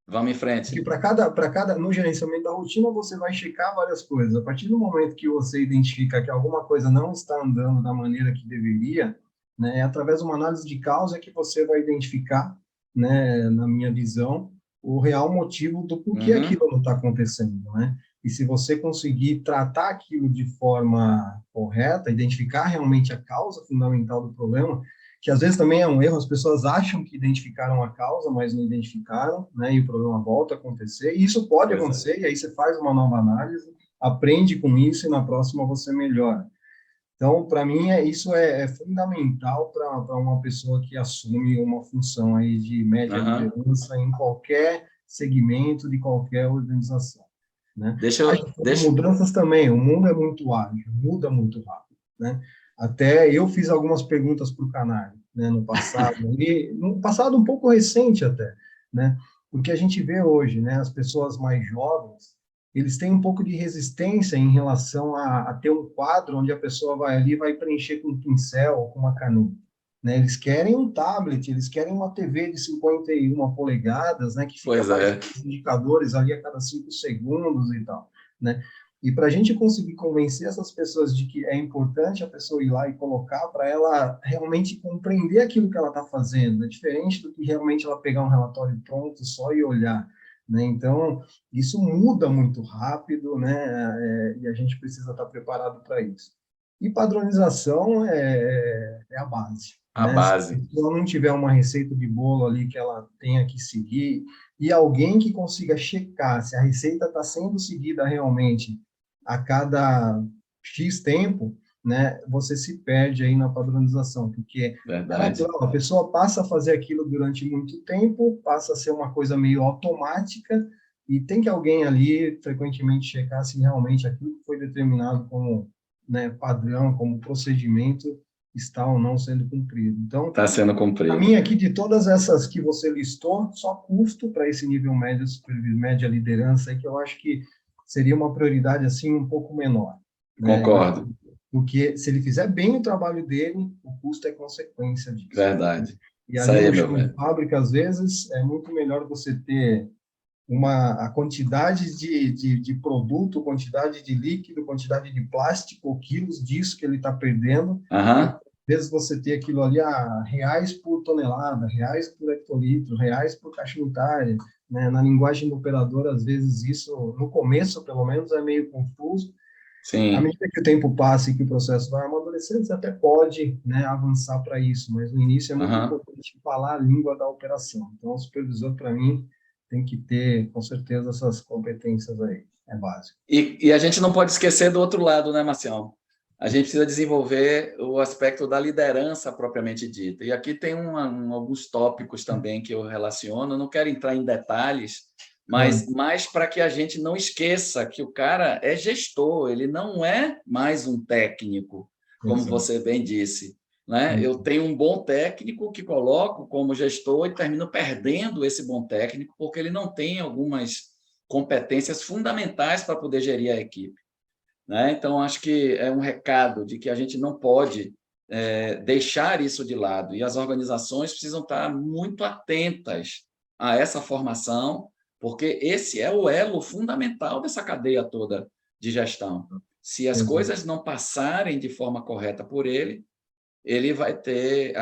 Vamos em frente. Porque no gerenciamento da rotina, você vai checar várias coisas. A partir do momento que você identifica que alguma coisa não está andando da maneira que deveria, né, é através de uma análise de causa que você vai identificar, né, na minha visão, o real motivo do porquê aquilo não está acontecendo, né? E se você conseguir tratar aquilo de forma correta, identificar realmente a causa fundamental do problema, que às vezes também é um erro, as pessoas acham que identificaram a causa, mas não identificaram, né, e o problema volta a acontecer, e isso pode acontecer, e aí você faz uma nova análise, aprende com isso, e na próxima você melhora. Então, para mim, isso é fundamental para uma pessoa que assume uma função aí de média liderança em qualquer segmento de qualquer organização, né? Mudanças também, o mundo é muito ágil, muda muito rápido, né? Até eu fiz algumas perguntas para o Canário, né, no passado, no passado um pouco recente até, né? Porque a gente vê hoje, né, as pessoas mais jovens, eles têm um pouco de resistência em relação a ter um quadro onde a pessoa vai ali e vai preencher com um pincel ou com uma caneta. Né? Eles querem um tablet, eles querem uma TV de 51 polegadas, né, que fica aparecendo os indicadores ali a cada 5 segundos e tal. Né? E para a gente conseguir convencer essas pessoas de que é importante a pessoa ir lá e colocar para ela realmente compreender aquilo que ela está fazendo, é diferente do que realmente ela pegar um relatório pronto só e olhar. né? Então, isso muda muito rápido, né? E a gente precisa estar preparado para isso. E padronização é a base, A né? Se a base. pessoa não tiver uma receita de bolo ali que ela tenha que seguir, e alguém que consiga checar se a receita está sendo seguida realmente a cada X tempo, né, você se perde aí na padronização, porque é Verdade. natural, a pessoa passa a fazer aquilo durante muito tempo, passa a ser uma coisa meio automática, e tem que alguém ali frequentemente checar se realmente aquilo que foi determinado como, né, padrão, como procedimento, está ou não sendo cumprido. Então, Está sendo para cumprido. mim, aqui, de todas essas que você listou, só custo para esse nível médio, média liderança, é que eu acho que seria uma prioridade assim um pouco menor, né? Concordo. Porque se ele fizer bem o trabalho dele, o custo é consequência disso. Verdade. E Isso ali aí, no meu chão de velho. fábrica, às vezes, é muito melhor você ter a quantidade de produto, quantidade de líquido, quantidade de plástico, ou quilos disso que ele está perdendo, do que Aham. às vezes você ter aquilo ali a reais por tonelada, reais por hectolitro, reais por caixa unitária, né? Na linguagem do operador, às vezes isso, no começo, pelo menos, é meio confuso. À Sim. medida que o tempo passa e que o processo vai amadurecendo, você até pode, né, avançar para isso, mas no início é muito Aham. importante falar a língua da operação. Então, o supervisor, para mim, tem que ter, com certeza, essas competências aí. É básico. E a gente não pode esquecer do outro lado, né, Marcião? A gente precisa desenvolver o aspecto da liderança propriamente dita. E aqui tem alguns tópicos também que eu relaciono. Não quero entrar em detalhes, mas Claro. mais para que a gente não esqueça que o cara é gestor, ele não é mais um técnico, como Exato. você bem disse. Né? Eu tenho um bom técnico que coloco como gestor e termino perdendo esse bom técnico porque ele não tem algumas competências fundamentais para poder gerir a equipe. Né? Então, acho que é um recado de que a gente não pode deixar isso de lado, e as organizações precisam estar muito atentas a essa formação, porque esse é o elo fundamental dessa cadeia toda de gestão. Se as Exato. coisas não passarem de forma correta por ele, ele vai ter,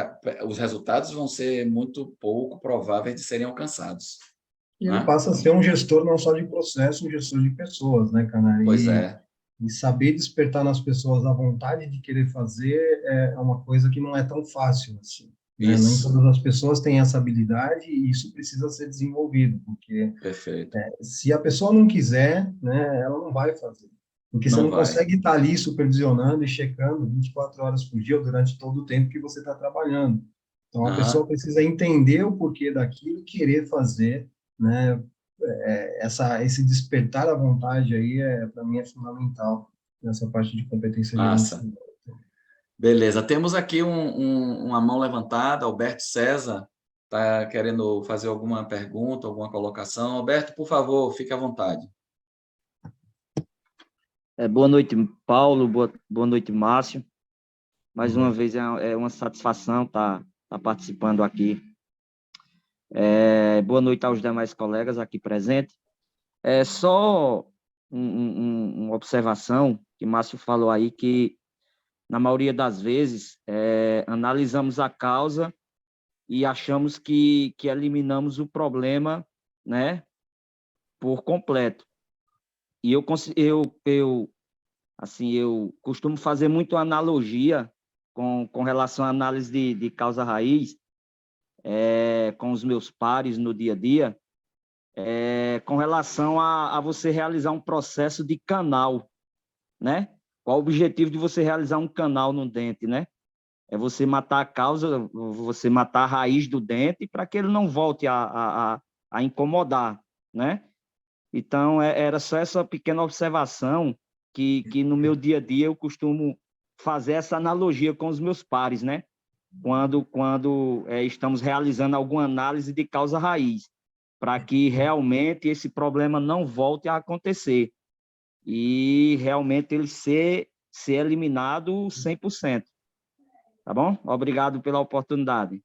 os resultados vão ser muito pouco prováveis de serem alcançados. E ele Né? passa a ser um gestor não só de processo, um gestor de pessoas, né, cara? Pois é, E saber despertar nas pessoas a vontade de querer fazer é uma coisa que não é tão fácil assim, né? Nem isso. todas as pessoas têm essa habilidade e isso precisa ser desenvolvido, porque Perfeito. se a pessoa não quiser, né, ela não vai fazer. Porque você Não não vai. consegue estar ali supervisionando e checando 24 horas por dia ou durante todo o tempo que você está trabalhando. Então, a pessoa Aham. precisa entender o porquê daquilo e querer fazer, né? Esse despertar à vontade aí, para mim, é fundamental nessa parte de competência Massa. gerencial. Beleza. Temos aqui uma mão levantada. Alberto César está querendo fazer alguma pergunta, alguma colocação. Alberto, por favor, fique à vontade. Boa noite, Paulo. Boa noite, Márcio. Mais uma vez é uma satisfação estar participando aqui. Boa noite aos demais colegas aqui presentes. É só uma observação que Márcio falou aí, que na maioria das vezes analisamos a causa e achamos que eliminamos o problema, né, por completo. E eu costumo fazer muito analogia com relação à análise de causa raiz, com os meus pares no dia a dia, com relação a você realizar um processo de canal, né? Qual o objetivo de você realizar um canal no dente, né? É você matar a causa, você matar a raiz do dente para que ele não volte a incomodar, né? Então, era só essa pequena observação que no meu dia a dia eu costumo fazer essa analogia com os meus pares, né? Quando estamos realizando alguma análise de causa raiz, para que realmente esse problema não volte a acontecer e realmente ele ser eliminado 100%. Tá bom? Obrigado pela oportunidade.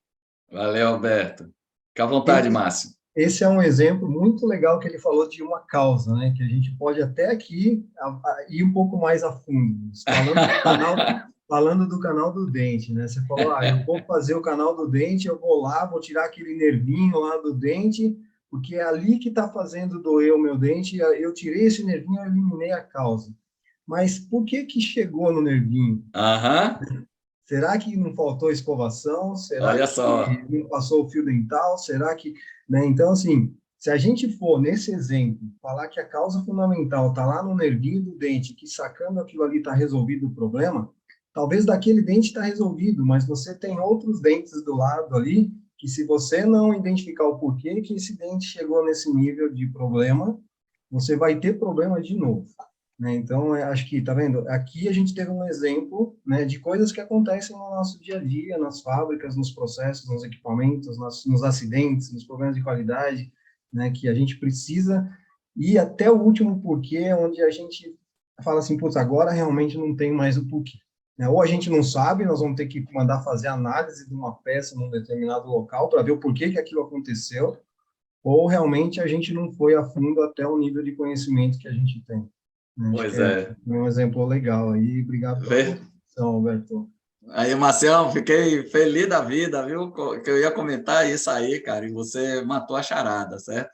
Valeu, Alberto. Fique à vontade, Esse, Márcio. esse é um exemplo muito legal que ele falou de uma causa, né? Que a gente pode até aqui ir um pouco mais a fundo. Falando do canal do dente, né? Você falou, eu vou fazer o canal do dente, eu vou lá, vou tirar aquele nervinho lá do dente porque é ali que está fazendo doer o meu dente, eu tirei esse nervinho, eu eliminei a causa. Mas por que que chegou no nervinho? Aham, Será que não faltou escovação? Será olha que só. não passou o fio dental? Será que, né? Então, assim, se a gente for nesse exemplo, falar que a causa fundamental está lá no nervinho do dente, que sacando aquilo ali está resolvido o problema, talvez daquele dente está resolvido, mas você tem outros dentes do lado ali que, se você não identificar o porquê que esse dente chegou nesse nível de problema, você vai ter problema de novo. Né? Então, acho que, tá vendo? Aqui a gente teve um exemplo, né, de coisas que acontecem no nosso dia a dia, nas fábricas, nos processos, nos equipamentos, nos acidentes, nos problemas de qualidade, né, que a gente precisa ir até o último porquê, onde a gente fala assim, putz, agora realmente não tem mais o porquê. Né? Ou a gente não sabe, nós vamos ter que mandar fazer análise de uma peça num determinado local para ver o porquê que aquilo aconteceu, ou realmente a gente não foi a fundo até o nível de conhecimento que a gente tem. Acho que Pois é é. um exemplo legal aí. Obrigado pela Vê? contribuição, Alberto. Aí, Marcião, fiquei feliz da vida, viu? Que eu ia comentar isso aí, cara, e você matou a charada, certo?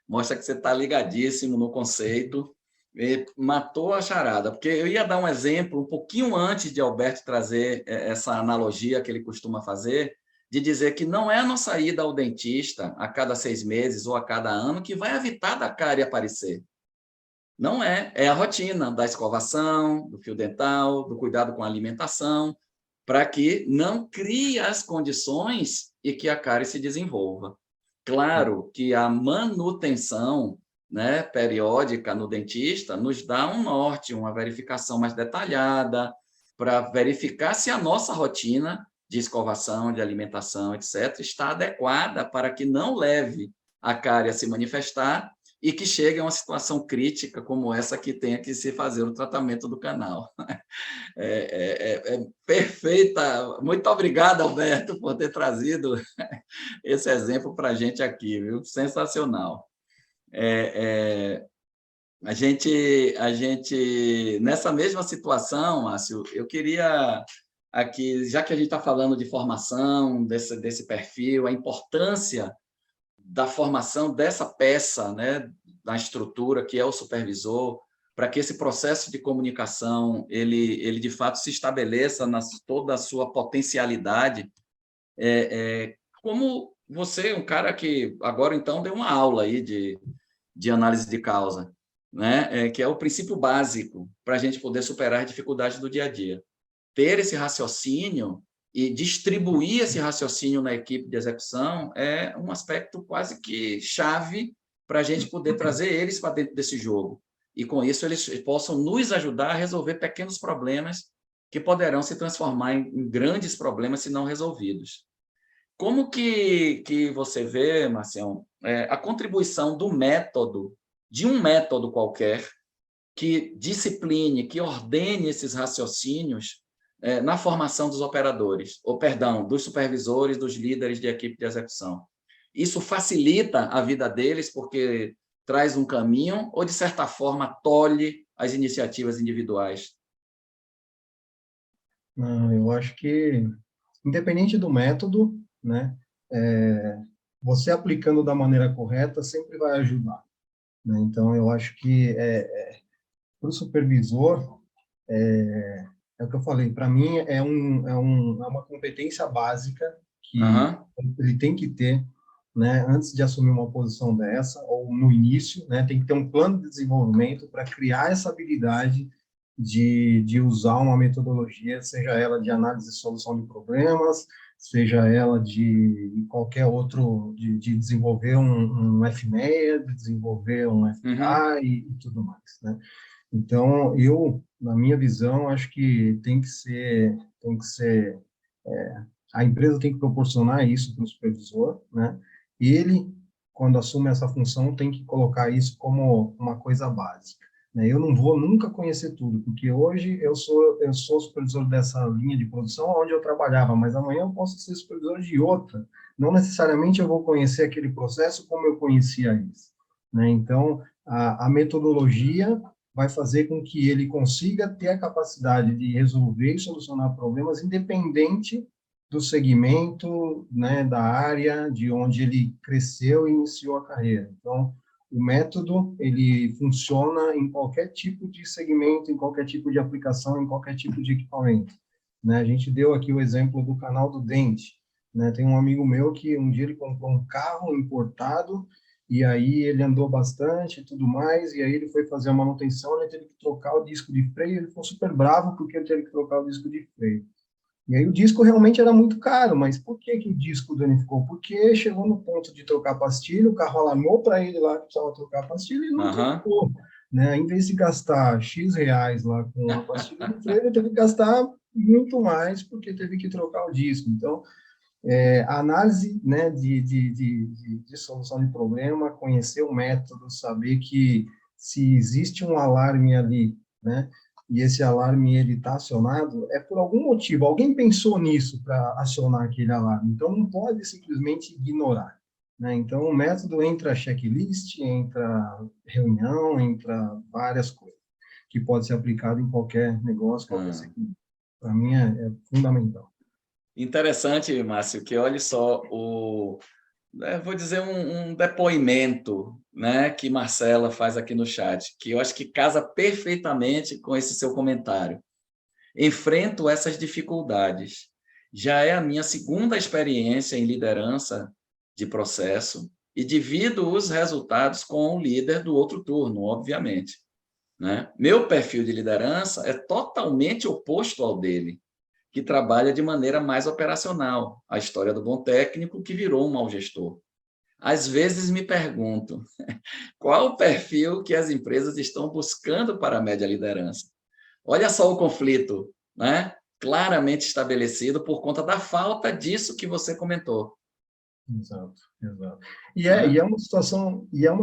Mostra que você está ligadíssimo no conceito e matou a charada, porque eu ia dar um exemplo um pouquinho antes de Alberto trazer essa analogia que ele costuma fazer, de dizer que não é a nossa ida ao dentista a cada 6 meses ou a cada ano que vai evitar da cárie aparecer. Não é, é a rotina da escovação, do fio dental, do cuidado com a alimentação, para que não crie as condições e que a cárie se desenvolva. Claro que a manutenção, né, periódica no dentista nos dá um norte, uma verificação mais detalhada, para verificar se a nossa rotina de escovação, de alimentação, etc., está adequada para que não leve a cárie a se manifestar e que chegue a uma situação crítica como essa que tenha que se fazer o tratamento do canal. É perfeita. Muito obrigado, Alberto, por ter trazido esse exemplo para a gente aqui, viu? Sensacional. A gente, nessa mesma situação, Márcio, eu queria aqui, já que a gente está falando de formação, desse perfil, a importância da formação dessa peça, né, da estrutura que é o supervisor, para que esse processo de comunicação ele de fato se estabeleça na toda a sua potencialidade. Como você, um cara que agora então deu uma aula aí de análise de causa, né, que é o princípio básico para a gente poder superar as dificuldades do dia a dia. Ter esse raciocínio e distribuir esse raciocínio na equipe de execução é um aspecto quase que chave para a gente poder trazer eles para dentro desse jogo. E, com isso, eles possam nos ajudar a resolver pequenos problemas que poderão se transformar em grandes problemas se não resolvidos. Como que você vê, Marcião, a contribuição do método, de um método qualquer, que discipline, que ordene esses raciocínios na formação dos operadores, ou, perdão, dos supervisores, dos líderes de equipe de execução? Isso facilita a vida deles porque traz um caminho ou, de certa forma, tolhe as iniciativas individuais? Não, eu acho que, independente do método, né, você aplicando da maneira correta sempre vai ajudar. Né? Então, eu acho que para o supervisor, é o que eu falei, para mim é uma competência básica que Uhum. ele tem que ter, né, antes de assumir uma posição dessa, ou no início, né, tem que ter um plano de desenvolvimento para criar essa habilidade de usar uma metodologia, seja ela de análise e solução de problemas, seja ela de qualquer outro, de desenvolver um FMEA, de desenvolver um Uhum. FA e tudo mais, né? Então, eu, na minha visão, acho que a empresa tem que proporcionar isso para o supervisor, né? Ele, quando assume essa função, tem que colocar isso como uma coisa básica. Né? Eu não vou nunca conhecer tudo, porque hoje eu sou supervisor dessa linha de produção onde eu trabalhava, mas amanhã eu posso ser supervisor de outra. Não necessariamente eu vou conhecer aquele processo como eu conhecia isso. Né? Então, a metodologia vai fazer com que ele consiga ter a capacidade de resolver e solucionar problemas independente do segmento, né, da área de onde ele cresceu e iniciou a carreira. Então, o método, ele funciona em qualquer tipo de segmento, em qualquer tipo de aplicação, em qualquer tipo de equipamento, né? A gente deu aqui o exemplo do canal do dente, né? Tem um amigo meu que um dia ele comprou um carro importado, e aí ele andou bastante e tudo mais, e aí ele foi fazer a manutenção, ele teve que trocar o disco de freio, ele ficou super bravo porque ele teve que trocar o disco de freio. E aí o disco realmente era muito caro, mas por que que o disco danificou? Porque chegou no ponto de trocar pastilha, o carro alarmou para ele lá que precisava trocar a pastilha e não Aham. trocou, né? Em vez de gastar X reais lá com a pastilha de freio, ele teve que gastar muito mais porque teve que trocar o disco. Então, a análise, né, de solução de problema, conhecer o método, saber que se existe um alarme ali, né, e esse alarme ele está acionado, é por algum motivo. Alguém pensou nisso para acionar aquele alarme. Então, não pode simplesmente ignorar, né? Então, o método entra checklist, entra reunião, entra várias coisas que pode ser aplicado em qualquer negócio, qualquer segmento. Para mim, é fundamental. Interessante, Márcio, que olhe só, vou dizer um depoimento, né, que Marcela faz aqui no chat, que eu acho que casa perfeitamente com esse seu comentário. Enfrento essas dificuldades. Já é a minha segunda experiência em liderança de processo e divido os resultados com o líder do outro turno, obviamente, né? Meu perfil de liderança é totalmente oposto ao dele, que trabalha de maneira mais operacional, a história do bom técnico que virou um mau gestor. Às vezes me pergunto, qual o perfil que as empresas estão buscando para a média liderança? Olha só o conflito, né? Claramente estabelecido por conta da falta disso que você comentou. Exato, exato. E Né? é uma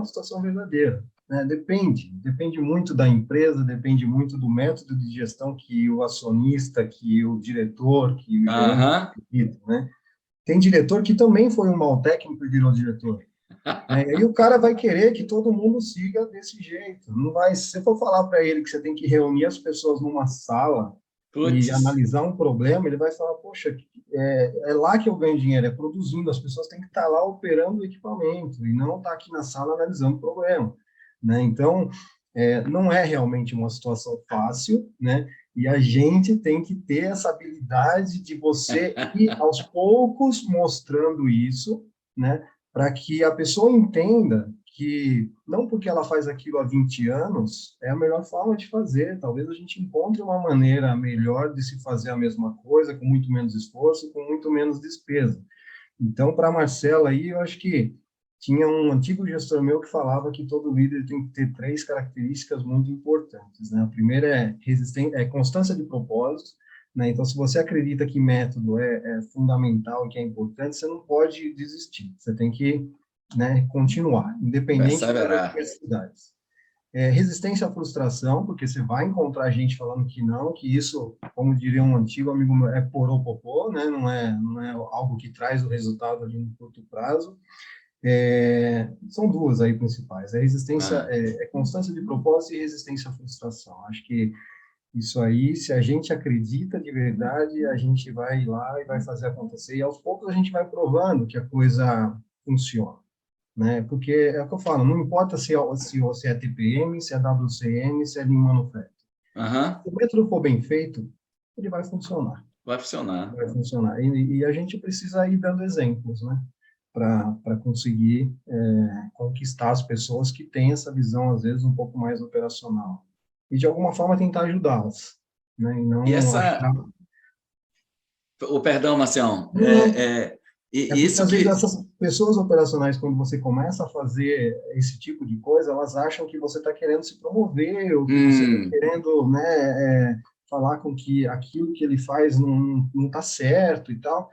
situação verdadeira, né? Depende muito da empresa, depende muito do método de gestão que o acionista, que o diretor, que o gerente Aham. acredita, né? Tem diretor que também foi um mau técnico e virou diretor, né? E aí o cara vai querer que todo mundo siga desse jeito. Não vai, se você for falar para ele que você tem que reunir as pessoas numa sala e Putz, analisar um problema, ele vai falar, poxa, é lá que eu ganho dinheiro, é produzindo, as pessoas têm que estar lá operando o equipamento e não estar aqui na sala analisando o problema, né? Então, não é realmente uma situação fácil, né? E a gente tem que ter essa habilidade de você ir aos poucos mostrando isso, né? Para que a pessoa entenda que não porque ela faz aquilo há 20 anos é a melhor forma de fazer. Talvez a gente encontre uma maneira melhor de se fazer a mesma coisa, com muito menos esforço, com muito menos despesa. Então, para a Marcela aí, eu acho que tinha um antigo gestor meu que falava que todo líder tem que ter 3 características muito importantes, né? A primeira é constância de propósito, né? Então, se você acredita que método é fundamental e que é importante, você não pode desistir. Você tem que, né, continuar, independente das perseverar. adversidades. Resistência à frustração, porque você vai encontrar gente falando que não, que isso, como diria um antigo amigo meu, é poropopô, né? Não é algo que traz o resultado ali no curto prazo. São duas aí principais, constância de propósito e resistência à frustração. Acho que isso aí, se a gente acredita de verdade, a gente vai lá e vai fazer acontecer, e aos poucos a gente vai provando que a coisa funciona, né? Porque é o que eu falo, não importa se é TPM, se é WCM, se é Lean Manufacturing. Aham. Se o método for bem feito, ele vai funcionar. Vai funcionar. Vai funcionar. E a gente precisa ir dando exemplos, né? Para conseguir conquistar as pessoas que têm essa visão, às vezes, um pouco mais operacional. E, de alguma forma, tentar ajudá-las, né? E E não essa, achar... o perdão, Marcião, Não, e porque, isso às vezes, que essas pessoas operacionais, quando você começa a fazer esse tipo de coisa, elas acham que você está querendo se promover, ou que você está querendo, né, falar com que aquilo que ele faz não está certo e tal.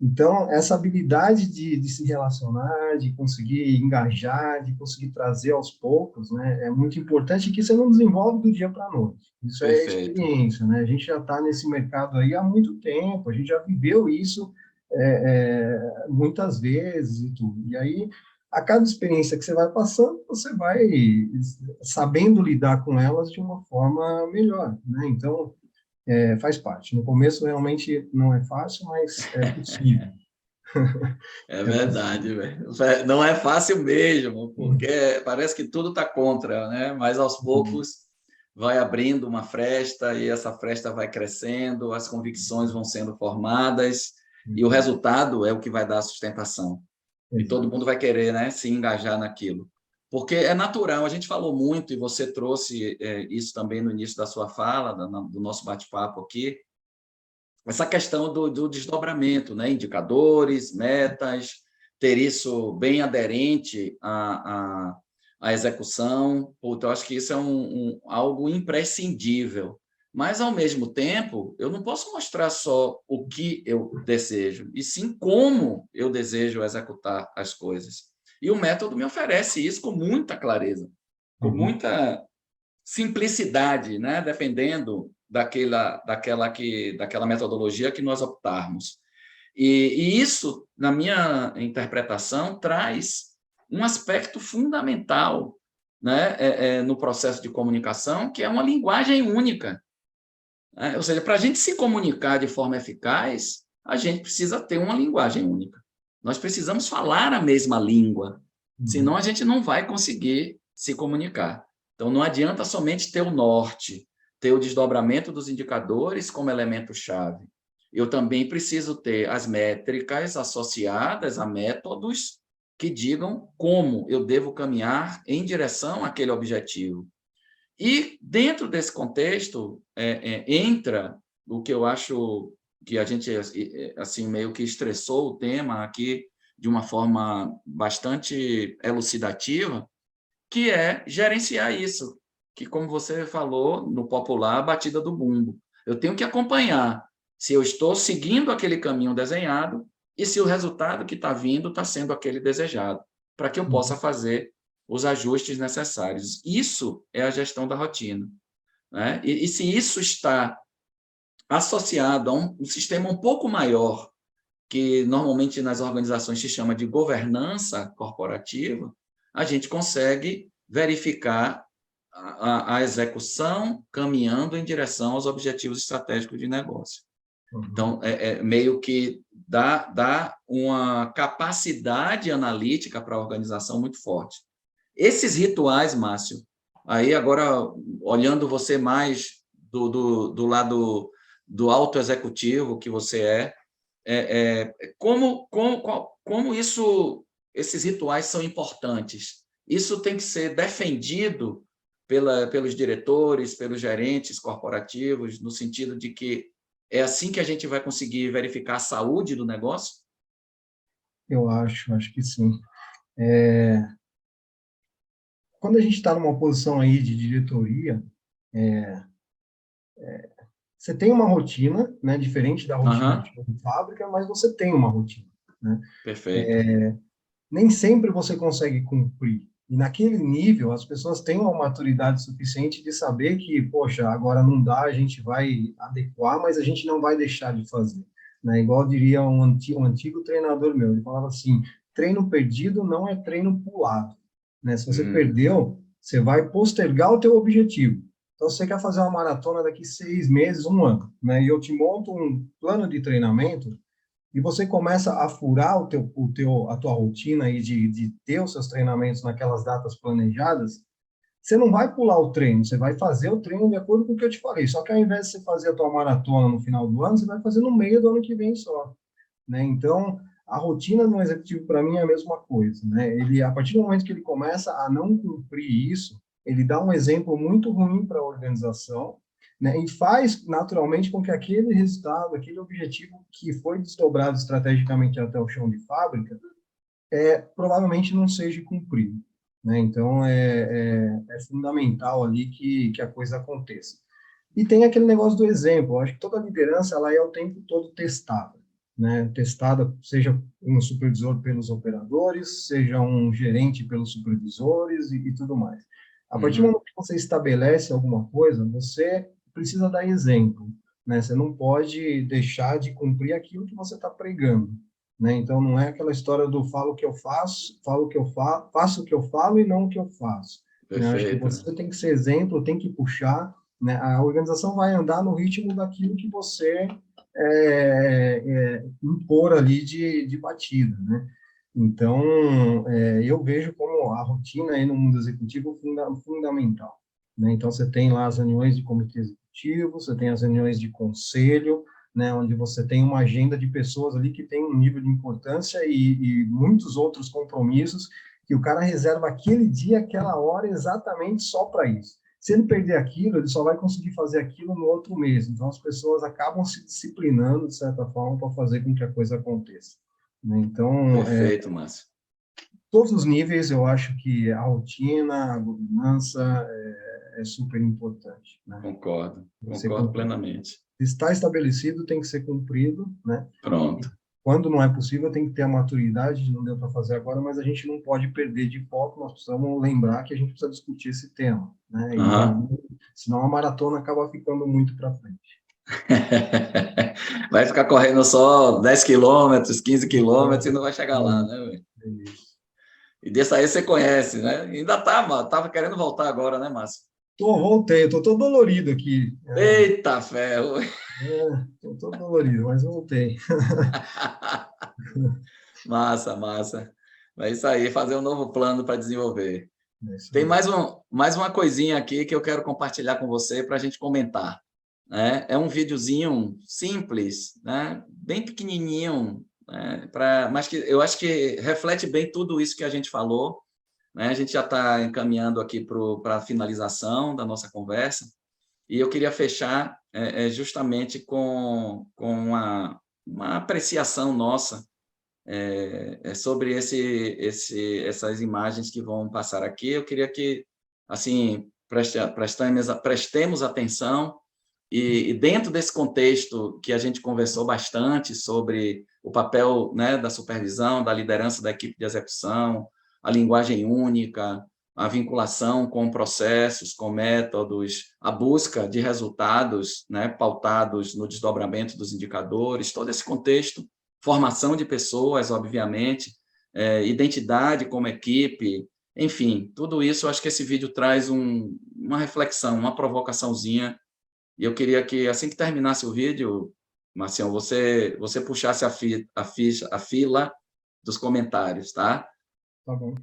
Então, essa habilidade de se relacionar, de conseguir engajar, de conseguir trazer aos poucos, né, é muito importante, que você não desenvolve do dia para a noite. Isso é perfeito. experiência, né? A gente já está nesse mercado aí há muito tempo, a gente já viveu isso muitas vezes e tudo. E aí, a cada experiência que você vai passando, você vai sabendo lidar com elas de uma forma melhor, né? Então, faz parte. No começo, realmente, não é fácil, mas é possível. É verdade, velho. Não é fácil mesmo, porque parece que tudo está contra, né? Mas aos poucos vai abrindo uma fresta e essa fresta vai crescendo, as convicções vão sendo formadas e o resultado é o que vai dar a sustentação. E todo mundo vai querer, né, se engajar naquilo. Porque é natural, a gente falou muito, e você trouxe isso também no início da sua fala, do nosso bate-papo aqui, essa questão do desdobramento, né? Indicadores, metas, ter isso bem aderente à execução. Então, eu acho que isso é algo imprescindível. Mas, ao mesmo tempo, eu não posso mostrar só o que eu desejo, e sim como eu desejo executar as coisas. E o método me oferece isso com muita clareza, com muita simplicidade, né? Dependendo daquela metodologia que nós optarmos. E isso, na minha interpretação, traz um aspecto fundamental, né? No processo de comunicação, que é uma linguagem única. Né? Ou seja, para a gente se comunicar de forma eficaz, a gente precisa ter uma linguagem única. Nós precisamos falar a mesma língua, senão a gente não vai conseguir se comunicar. Então, não adianta somente ter o norte, ter o desdobramento dos indicadores como elemento-chave. Eu também preciso ter as métricas associadas a métodos que digam como eu devo caminhar em direção àquele objetivo. E, dentro desse contexto, entra o que eu acho que a gente assim meio que estressou o tema aqui de uma forma bastante elucidativa, que é gerenciar isso, que, como você falou, no popular, a batida do bumbo. Eu tenho que acompanhar se eu estou seguindo aquele caminho desenhado e se o resultado que está vindo está sendo aquele desejado, para que eu possa fazer os ajustes necessários. Isso é a gestão da rotina. Né? E se isso está associado a um sistema um pouco maior, que normalmente nas organizações se chama de governança corporativa, a gente consegue verificar a execução caminhando em direção aos objetivos estratégicos de negócio. Então, meio que dá uma capacidade analítica para a organização muito forte. Esses rituais, Márcio, aí agora, olhando você mais do lado do alto executivo que você como esses rituais são importantes? Isso tem que ser defendido pelos diretores, pelos gerentes corporativos, no sentido de que é assim que a gente vai conseguir verificar a saúde do negócio? Eu acho que sim. Quando a gente está numa posição aí de diretoria, você tem uma rotina, né, diferente da rotina de fábrica, mas você tem uma rotina, né? Perfeito. Nem sempre você consegue cumprir. E naquele nível, as pessoas têm uma maturidade suficiente de saber que, poxa, agora não dá, a gente vai adequar, mas a gente não vai deixar de fazer. Né? Igual diria um antigo treinador meu, ele falava assim, treino perdido não é treino pulado. Né? Se você perdeu, você vai postergar o teu objetivo. Então, você quer fazer uma maratona daqui 6 meses, 1 ano, né? E eu te monto um plano de treinamento e você começa a furar a tua rotina aí de ter os seus treinamentos naquelas datas planejadas, você não vai pular o treino, você vai fazer o treino de acordo com o que eu te falei. Só que ao invés de você fazer a tua maratona no final do ano, você vai fazer no meio do ano que vem só, né? Então, a rotina do executivo para mim é a mesma coisa, né? Ele, a partir do momento que ele começa a não cumprir isso, ele dá um exemplo muito ruim para a organização, né, e faz naturalmente com que aquele resultado, aquele objetivo que foi desdobrado estrategicamente até o chão de fábrica, provavelmente não seja cumprido. Né? Então, é fundamental ali que a coisa aconteça. E tem aquele negócio do exemplo. Eu acho que toda liderança ela é o tempo todo testada. Né? Testada, seja um supervisor pelos operadores, seja um gerente pelos supervisores e tudo mais. A partir do momento que você estabelece alguma coisa, você precisa dar exemplo, né? Você não pode deixar de cumprir aquilo que você está pregando, né? Então, não é aquela história do falo o que eu faço, faço o que eu falo e não o que eu faço. Né? Acho que Perfeito. você tem que ser exemplo, tem que puxar, né? A organização vai andar no ritmo daquilo que você impor ali de batida, né? Então, eu vejo como a rotina aí no mundo executivo fundamental, né? Então, você tem lá as reuniões de comitê executivo, você tem as reuniões de conselho, né, onde você tem uma agenda de pessoas ali que tem um nível de importância e muitos outros compromissos que o cara reserva aquele dia, aquela hora, exatamente só para isso. Se ele perder aquilo, ele só vai conseguir fazer aquilo no outro mês. Então, as pessoas acabam se disciplinando, de certa forma, para fazer com que a coisa aconteça, né? Então, Perfeito, Márcio. todos os níveis, eu acho que a rotina, a governança é super importante, né? Concordo plenamente. Está estabelecido, tem que ser cumprido, né? Pronto. Quando não é possível, tem que ter a maturidade, não deu para fazer agora, mas a gente não pode perder de foco, nós precisamos lembrar que a gente precisa discutir esse tema, né? Senão a maratona acaba ficando muito para frente. Vai ficar correndo só 10 quilômetros, 15 quilômetros e não vai chegar lá, né? E desse aí você conhece, né? Ainda estava querendo voltar agora, né, Márcio? Voltei, estou todo dolorido aqui. Eita ferro! Estou todo dolorido, mas voltei. Massa. É isso aí, fazer um novo plano para desenvolver. Tem mais uma coisinha aqui que eu quero compartilhar com você para a gente comentar, né? É um videozinho simples, né? Bem pequenininho, né? Mas que eu acho que reflete bem tudo isso que a gente falou, né? A gente já está encaminhando aqui para a finalização da nossa conversa, e eu queria fechar justamente com uma apreciação nossa sobre essas imagens que vão passar aqui. Eu queria que, assim, prestemos atenção e dentro desse contexto que a gente conversou bastante sobre o papel, né, da supervisão, da liderança da equipe de execução, a linguagem única, a vinculação com processos, com métodos, a busca de resultados, né, pautados no desdobramento dos indicadores, todo esse contexto, formação de pessoas, obviamente, identidade como equipe, enfim, tudo isso. Eu acho que esse vídeo traz uma reflexão, uma provocaçãozinha, e eu queria que, assim que terminasse o vídeo, Marcião, você puxasse a fila dos comentários, tá? Tá bom.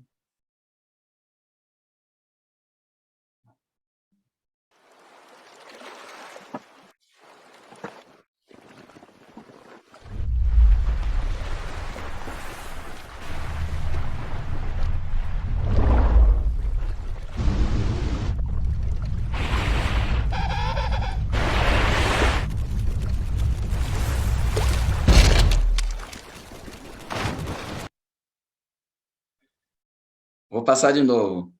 Vou passar de novo.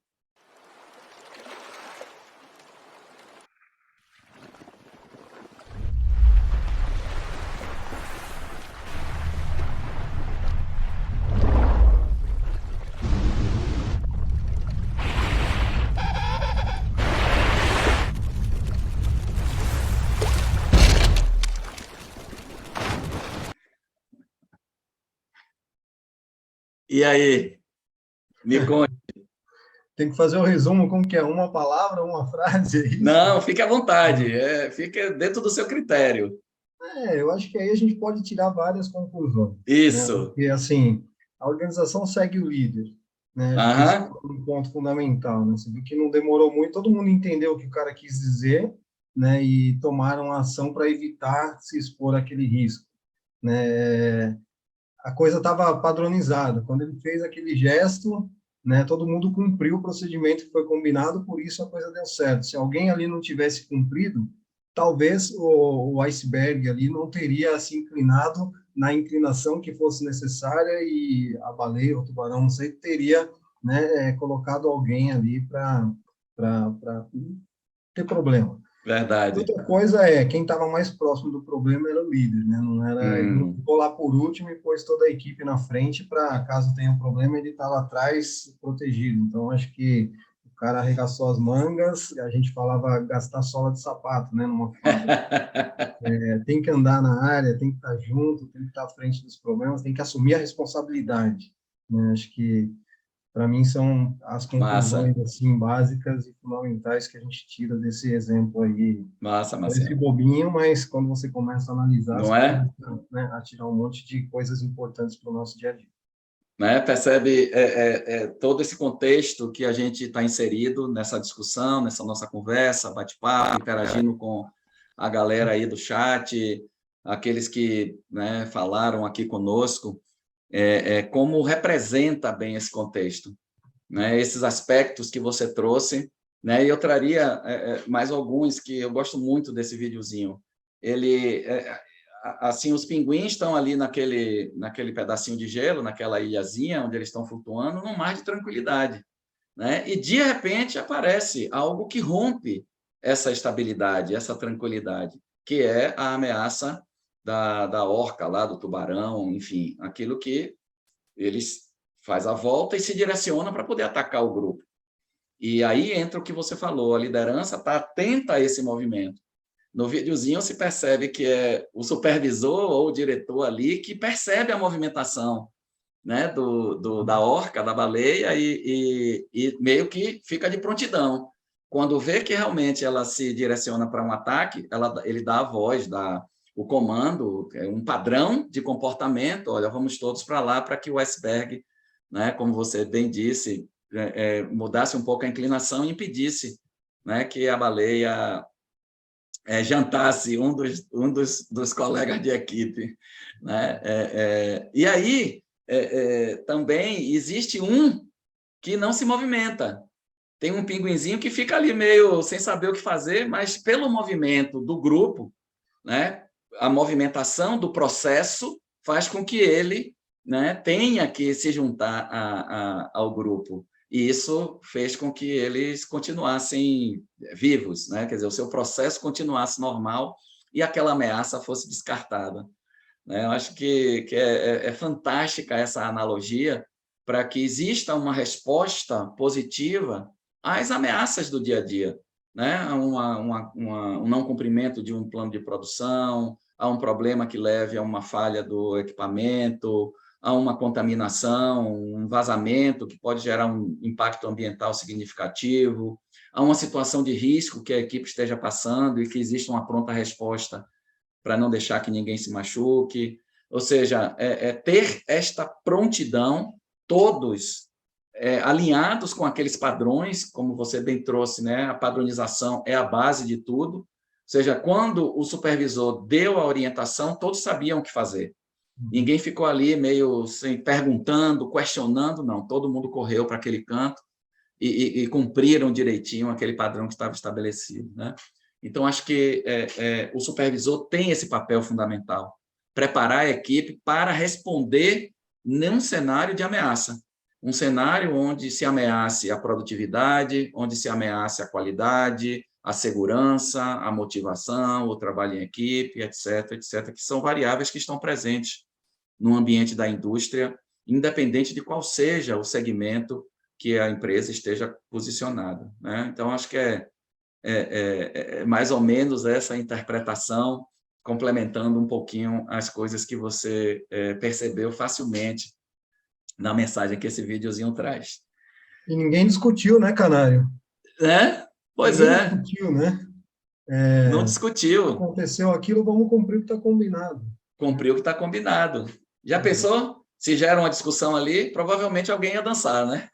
E aí? Me conte. Tem que fazer o resumo, como que é? Uma palavra, uma frase? É isso? Não, fique à vontade, fica dentro do seu critério. Eu acho que aí a gente pode tirar várias conclusões. Isso. Né? Porque, assim, a organização segue o líder, né? Acho que isso é um ponto fundamental, né? Você viu que não demorou muito, todo mundo entendeu o que o cara quis dizer, né? E tomaram ação para evitar se expor àquele risco, né? A coisa estava padronizada. Quando ele fez aquele gesto, né, todo mundo cumpriu o procedimento que foi combinado, por isso a coisa deu certo. Se alguém ali não tivesse cumprido, talvez o iceberg ali não teria se inclinado na inclinação que fosse necessária e a baleia, o tubarão, não sei, teria, né, colocado alguém ali para ter problema. Verdade. Outra coisa quem estava mais próximo do problema era o líder, né? Não era, ele não ficou lá por último e pôs toda a equipe na frente para, caso tenha um problema, ele estar lá atrás protegido. Então, acho que o cara arregaçou as mangas, a gente falava gastar sola de sapato, né? Numa fábrica. Tem que andar na área, tem que estar junto, tem que estar à frente dos problemas, tem que assumir a responsabilidade, né? Acho que para mim, são as Massa, conclusões assim, básicas e fundamentais que a gente tira desse exemplo aí. massa, Parece Marciano. bobinho, mas quando você começa a analisar, Não você é? começa, né, a tirar um monte de coisas importantes para o nosso dia a dia. Né? Percebe todo esse contexto que a gente está inserido nessa discussão, nessa nossa conversa, bate-papo, interagindo com a galera aí do chat, aqueles que, né, falaram aqui conosco, como representa bem esse contexto, né? Esses aspectos que você trouxe, né? E eu traria mais alguns que eu gosto muito desse videozinho. Ele assim, os pinguins estão ali naquele pedacinho de gelo, naquela ilhazinha onde eles estão flutuando, num mar de tranquilidade, né? E de repente aparece algo que rompe essa estabilidade, essa tranquilidade, que é a ameaça da orca lá, do tubarão, enfim, aquilo que eles faz a volta e se direciona para poder atacar o grupo. E aí entra o que você falou, a liderança está atenta a esse movimento. No videozinho se percebe que é o supervisor ou o diretor ali que percebe a movimentação, né, da orca, da baleia, e meio que fica de prontidão. Quando vê que realmente ela se direciona para um ataque, ele dá a voz, dá o comando, um padrão de comportamento. Olha, vamos todos para lá para que o iceberg, né, como você bem disse, mudasse um pouco a inclinação e impedisse, né, que a baleia jantasse dos colegas de equipe, né? E aí também existe um que não se movimenta. Tem um pinguinzinho que fica ali meio sem saber o que fazer, mas pelo movimento do grupo, né? A movimentação do processo faz com que ele, né, tenha que se juntar ao grupo. E isso fez com que eles continuassem vivos, né? Quer dizer, o seu processo continuasse normal e aquela ameaça fosse descartada, né? Eu acho que é fantástica essa analogia para que exista uma resposta positiva às ameaças do dia a dia, né? Um não cumprimento de um plano de produção, a um problema que leve a uma falha do equipamento, a uma contaminação, um vazamento que pode gerar um impacto ambiental significativo, a uma situação de risco que a equipe esteja passando e que exista uma pronta resposta para não deixar que ninguém se machuque. Ou seja, ter esta prontidão, todos alinhados com aqueles padrões, como você bem trouxe, né? A padronização é a base de tudo. Ou seja, quando o supervisor deu a orientação, todos sabiam o que fazer. Ninguém ficou ali meio sem perguntando, questionando, não. Todo mundo correu para aquele canto e cumpriram direitinho aquele padrão que estava estabelecido, né? Então, acho que o supervisor tem esse papel fundamental, preparar a equipe para responder num cenário de ameaça, um cenário onde se ameace a produtividade, onde se ameace a qualidade, a segurança, a motivação, o trabalho em equipe, etc., etc., que são variáveis que estão presentes no ambiente da indústria, independente de qual seja o segmento que a empresa esteja posicionada, né? Então, acho que é mais ou menos essa interpretação, complementando um pouquinho as coisas que você percebeu facilmente na mensagem que esse videozinho traz. E ninguém discutiu, né, Canário? Pois Ninguém é, discutiu, né? não discutiu, Aconteceu aquilo, vamos cumprir o que está combinado. cumpriu o que está combinado. Já pensou? Se gera uma discussão ali, provavelmente alguém ia dançar, né?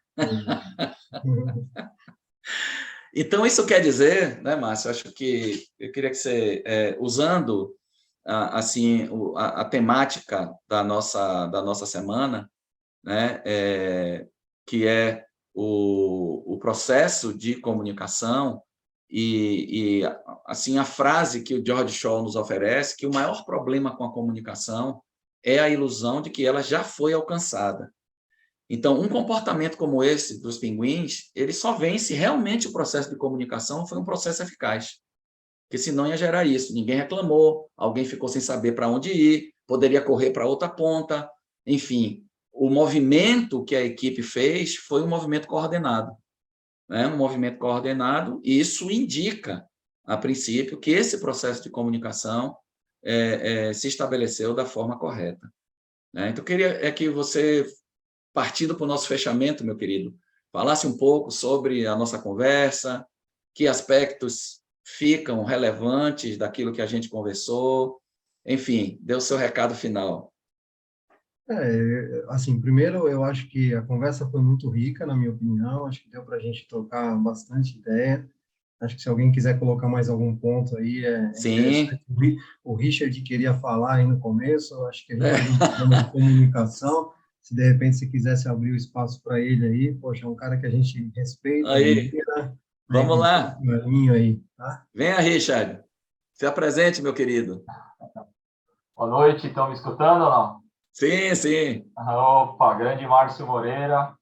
Então, isso quer dizer, né, Márcio, acho que eu queria que você, usando assim a temática da nossa semana, né, que é o processo de comunicação e assim a frase que o George Shaw nos oferece, que o maior problema com a comunicação é a ilusão de que ela já foi alcançada. Então, um comportamento como esse dos pinguins, ele só vem se realmente o processo de comunicação foi um processo eficaz, porque senão ia gerar isso. Ninguém reclamou, alguém ficou sem saber para onde ir, poderia correr para outra ponta, enfim. O movimento que a equipe fez foi um movimento coordenado, né? Um movimento coordenado, e isso indica, a princípio, que esse processo de comunicação se estabeleceu da forma correta, né? Então, eu queria que você partindo para o nosso fechamento, meu querido, falasse um pouco sobre a nossa conversa, que aspectos ficam relevantes daquilo que a gente conversou, enfim, dê o seu recado final. Assim, primeiro, eu acho que a conversa foi muito rica, na minha opinião, acho que deu para a gente trocar bastante ideia. Acho que se alguém quiser colocar mais algum ponto aí, é Sim, interessante. O Richard queria falar aí no começo, eu acho que a gente teve um problema de comunicação. Se de repente você quisesse abrir o espaço para ele aí, poxa, é um cara que a gente respeita, aí, admira, né, vamos que tem lá. um carinho aí, tá? Venha, Richard. Se apresente, meu querido. Boa noite, estão me escutando ou não? Sim, sim. Opa, grande Márcio Moreira,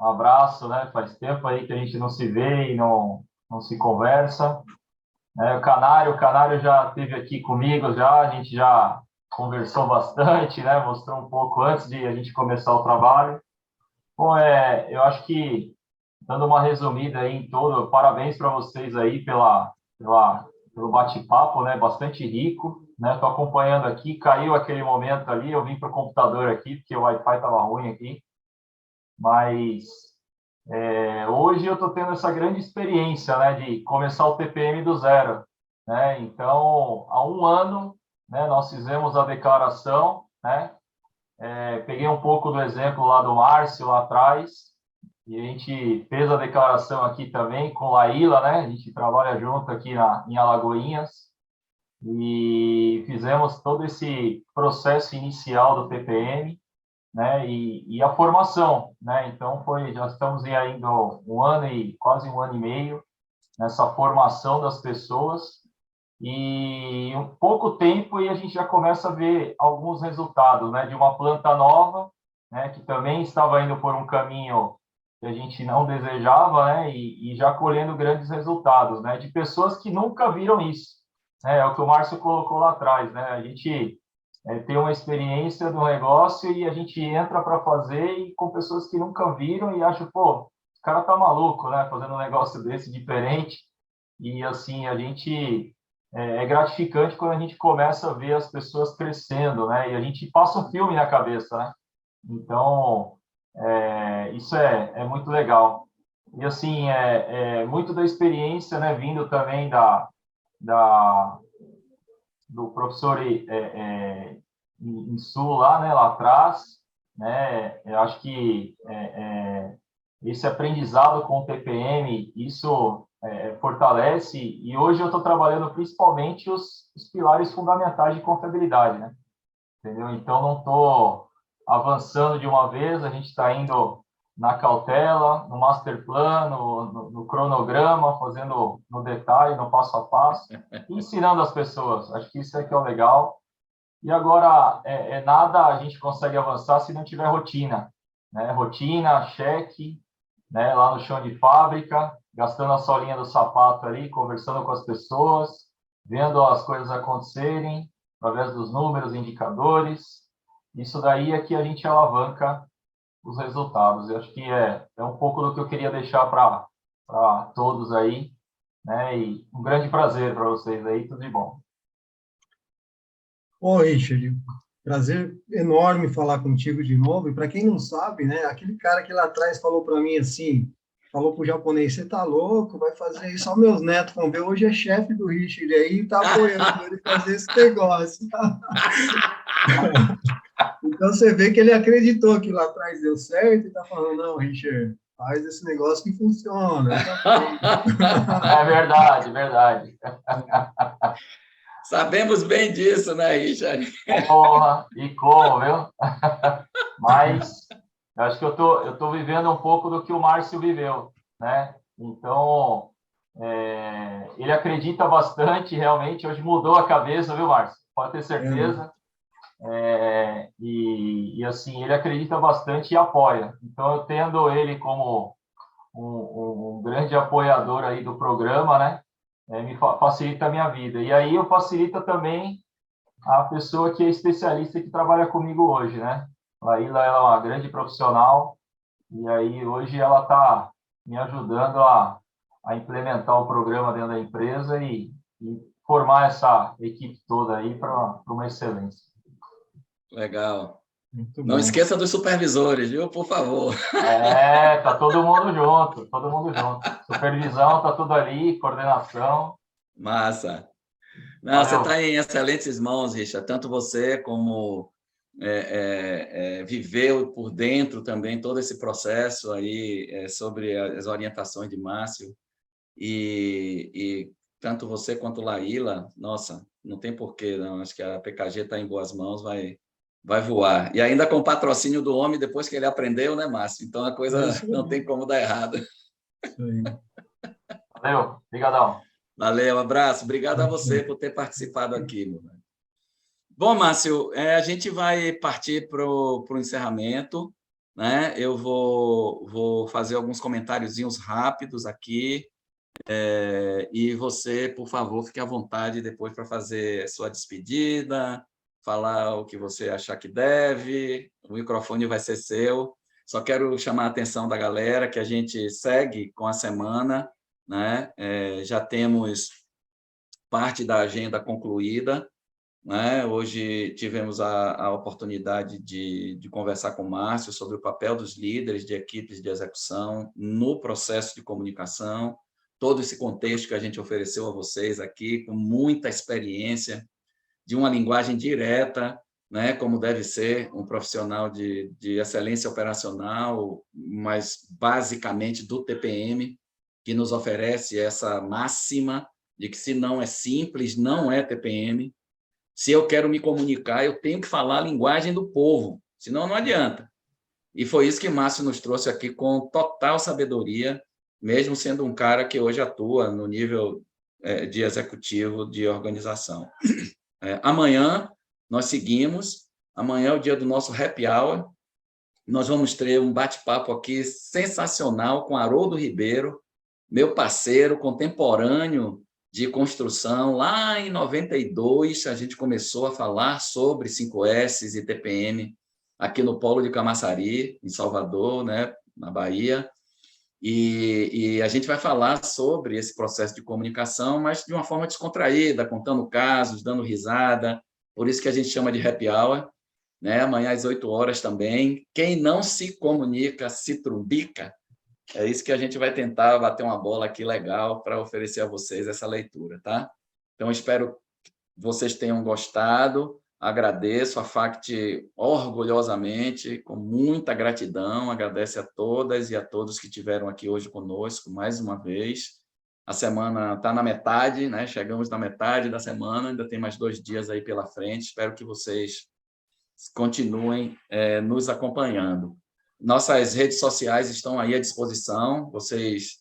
um abraço, né? Faz tempo aí que a gente não se vê e não se conversa. O Canário já esteve aqui comigo, a gente já conversou bastante, né? Mostrou um pouco antes de a gente começar o trabalho. Bom, eu acho que, dando uma resumida aí em todo, parabéns para vocês aí pelo bate-papo, né? Bastante rico, né? Estou acompanhando aqui, caiu aquele momento ali, eu vim para o computador aqui, porque o Wi-Fi estava ruim aqui, mas hoje eu estou tendo essa grande experiência, né? De começar o TPM do zero, né? Então, há um ano, né? Nós fizemos a declaração, né? Peguei um pouco do exemplo lá do Márcio, lá atrás, e a gente fez a declaração aqui também com Laíla, né? A gente trabalha junto aqui em Alagoinhas e fizemos todo esse processo inicial do TPM, né? E a formação, né? Então já estamos aí ainda quase um ano e meio nessa formação das pessoas e um pouco tempo e a gente já começa a ver alguns resultados, né? De uma planta nova, né? Que também estava indo por um caminho que a gente não desejava, né? E já colhendo grandes resultados, né? De pessoas que nunca viram isso, né? É o que o Márcio colocou lá atrás, né? A gente tem uma experiência do negócio e a gente entra para fazer e com pessoas que nunca viram e acham, pô, o cara tá maluco, né? Fazendo um negócio desse diferente. E assim, a gente é gratificante quando a gente começa a ver as pessoas crescendo, né? E a gente passa um filme na cabeça, né? Então, isso é muito legal. E, assim, muito da experiência, né, vindo também do professor Insu lá, né, lá atrás, né? Eu acho que esse aprendizado com o TPM, isso fortalece, e hoje eu estou trabalhando principalmente os pilares fundamentais de confiabilidade, né? Entendeu? Então, não estou avançando de uma vez, a gente está indo na cautela, no master plan, no cronograma, fazendo no detalhe, no passo a passo, ensinando as pessoas. Acho que isso é que é o legal. E agora, nada a gente consegue avançar se não tiver rotina, né? Rotina, cheque, né? Lá no chão de fábrica, gastando a solinha do sapato ali, conversando com as pessoas, vendo as coisas acontecerem, através dos números, indicadores. Isso daí é que a gente alavanca os resultados. Eu acho que é um pouco do que eu queria deixar para todos aí, né? E um grande prazer para vocês aí, tudo de bom. Ô, Richard, prazer enorme falar contigo de novo. E para quem não sabe, né, aquele cara que lá atrás falou para mim assim, falou pro japonês, você tá louco, vai fazer isso, só meus netos vão ver, hoje é chefe do Richard aí, e tá apoiando ele fazer esse negócio. Então você vê que ele acreditou que lá atrás deu certo e tá falando, não, Richard, faz esse negócio que funciona. É verdade, verdade. Sabemos bem disso, né, Richard? Porra, e como, viu? Mas eu acho que eu tô vivendo um pouco do que o Márcio viveu, né? Então, ele acredita bastante, realmente. Hoje mudou a cabeça, viu, Márcio? Pode ter certeza. E assim, ele acredita bastante e apoia. Então, eu tendo ele como um grande apoiador aí do programa, né? Me facilita a minha vida. E aí eu facilita também a pessoa que é especialista que trabalha comigo hoje, né? A Laíla, ela é uma grande profissional e aí hoje ela está me ajudando a implementar o programa dentro da empresa e formar essa equipe toda aí para uma excelência. Legal. Muito Não bom. esqueça dos supervisores, viu? Por favor. Tá todo mundo junto, todo mundo junto. Supervisão, tá tudo ali, coordenação. Massa. Não, você Valeu. está em excelentes mãos, Richard. Tanto você como viveu por dentro também todo esse processo aí sobre as orientações de Márcio. E tanto você quanto Laíla, nossa, não tem porquê, não. Acho que a PKG está em boas mãos, vai voar. E ainda com o patrocínio do homem, depois que ele aprendeu, né, Márcio? Então a coisa não tem como dar errado. Isso aí. Valeu, obrigadão. Valeu, abraço. Obrigado a você por ter participado aqui, meu velho. Bom, Márcio, a gente vai partir para o encerramento, né? Eu vou fazer alguns comentáriozinhos rápidos aqui, e você, por favor, fique à vontade depois para fazer sua despedida, falar o que você achar que deve, o microfone vai ser seu. Só quero chamar a atenção da galera que a gente segue com a semana, né? Já temos parte da agenda concluída, né? Hoje tivemos a oportunidade de conversar com o Márcio sobre o papel dos líderes de equipes de execução no processo de comunicação, todo esse contexto que a gente ofereceu a vocês aqui, com muita experiência, de uma linguagem direta, né? Como deve ser um profissional de excelência operacional, mas basicamente do TPM, que nos oferece essa máxima de que se não é simples, não é TPM. Se eu quero me comunicar, eu tenho que falar a linguagem do povo, senão não adianta. E foi isso que Márcio nos trouxe aqui com total sabedoria, mesmo sendo um cara que hoje atua no nível de executivo de organização. Amanhã nós seguimos, amanhã é o dia do nosso happy hour, nós vamos ter um bate-papo aqui sensacional com Haroldo Ribeiro, meu parceiro contemporâneo de construção. Lá em 92, a gente começou a falar sobre 5S e TPM aqui no Polo de Camaçari, em Salvador, né, na Bahia. E a gente vai falar sobre esse processo de comunicação, mas de uma forma descontraída, contando casos, dando risada. Por isso que a gente chama de happy hour. Né? Amanhã às 8 horas também. Quem não se comunica, se trumbica. É isso que a gente vai tentar bater uma bola aqui legal para oferecer a vocês essa leitura, tá? Então, espero que vocês tenham gostado. Agradeço a FACT orgulhosamente, com muita gratidão. Agradece a todas e a todos que estiveram aqui hoje conosco, mais uma vez. A semana está na metade, né? Chegamos na metade da semana, ainda tem mais 2 dias aí pela frente. Espero que vocês continuem nos acompanhando. Nossas redes sociais estão aí à disposição. Vocês,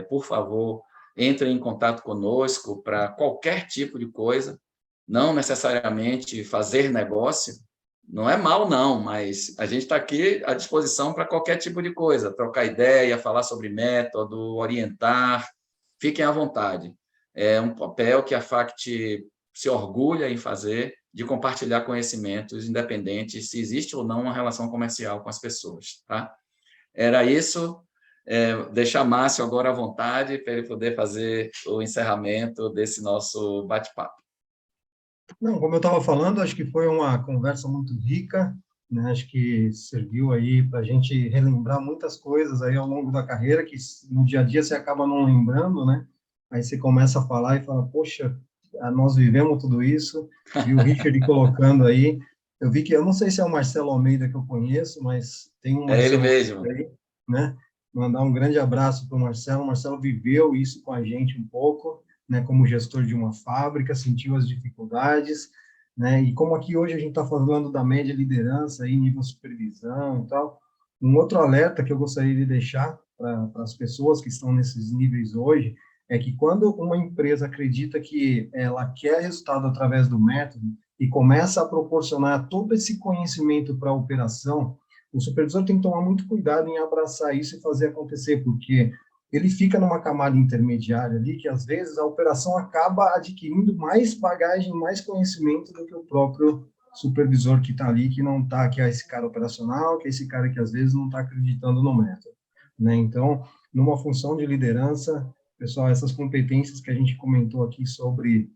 por favor, entrem em contato conosco para qualquer tipo de coisa, não necessariamente fazer negócio. Não é mal, não, mas a gente está aqui à disposição para qualquer tipo de coisa, trocar ideia, falar sobre método, orientar. Fiquem à vontade. É um papel que a FACT se orgulha em fazer, de compartilhar conhecimentos, independente se existe ou não uma relação comercial com as pessoas. Tá? Era isso. Deixar Márcio agora à vontade para ele poder fazer o encerramento desse nosso bate-papo. Não, como eu estava falando, acho que foi uma conversa muito rica, né? Acho que serviu aí para a gente relembrar muitas coisas aí ao longo da carreira, que no dia a dia você acaba não lembrando, né? Aí você começa a falar e fala, poxa, nós vivemos tudo isso, e o Richard colocando aí, eu vi que, eu não sei se é o Marcelo Almeida que eu conheço, mas tem um Marcelo ele mesmo aí, né? Mandar um grande abraço para o Marcelo viveu isso com a gente um pouco, né, como gestor de uma fábrica, sentiu as dificuldades, né, e como aqui hoje a gente está falando da média liderança, aí, nível supervisão e tal, um outro alerta que eu gostaria de deixar para as pessoas que estão nesses níveis hoje, é que quando uma empresa acredita que ela quer resultado através do método e começa a proporcionar todo esse conhecimento para a operação, o supervisor tem que tomar muito cuidado em abraçar isso e fazer acontecer, porque ele fica numa camada intermediária ali, que às vezes a operação acaba adquirindo mais bagagem, mais conhecimento do que o próprio supervisor que está ali, que não está, que é esse cara operacional, que é esse cara que às vezes não está acreditando no método. Né? Então, numa função de liderança, pessoal, essas competências que a gente comentou aqui sobre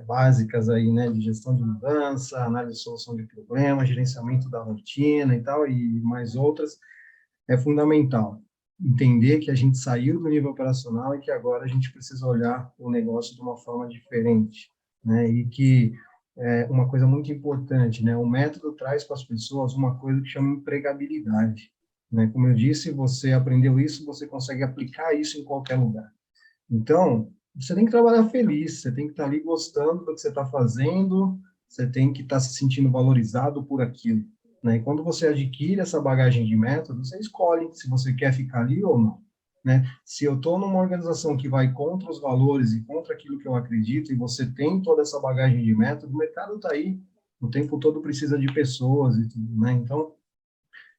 básicas aí, né, de gestão de mudança, análise de solução de problemas, gerenciamento da rotina e tal, e mais outras, é fundamental entender que a gente saiu do nível operacional e que agora a gente precisa olhar o negócio de uma forma diferente, né, e que uma coisa muito importante, né, o método traz para as pessoas uma coisa que chama empregabilidade, né, como eu disse, você aprendeu isso, você consegue aplicar isso em qualquer lugar. Então, você tem que trabalhar feliz, você tem que estar ali gostando do que você está fazendo, você tem que estar se sentindo valorizado por aquilo, né? E quando você adquire essa bagagem de método, você escolhe se você quer ficar ali ou não, né? Se eu estou numa organização que vai contra os valores e contra aquilo que eu acredito, e você tem toda essa bagagem de método, o mercado está aí, o tempo todo precisa de pessoas e tudo, né? Então,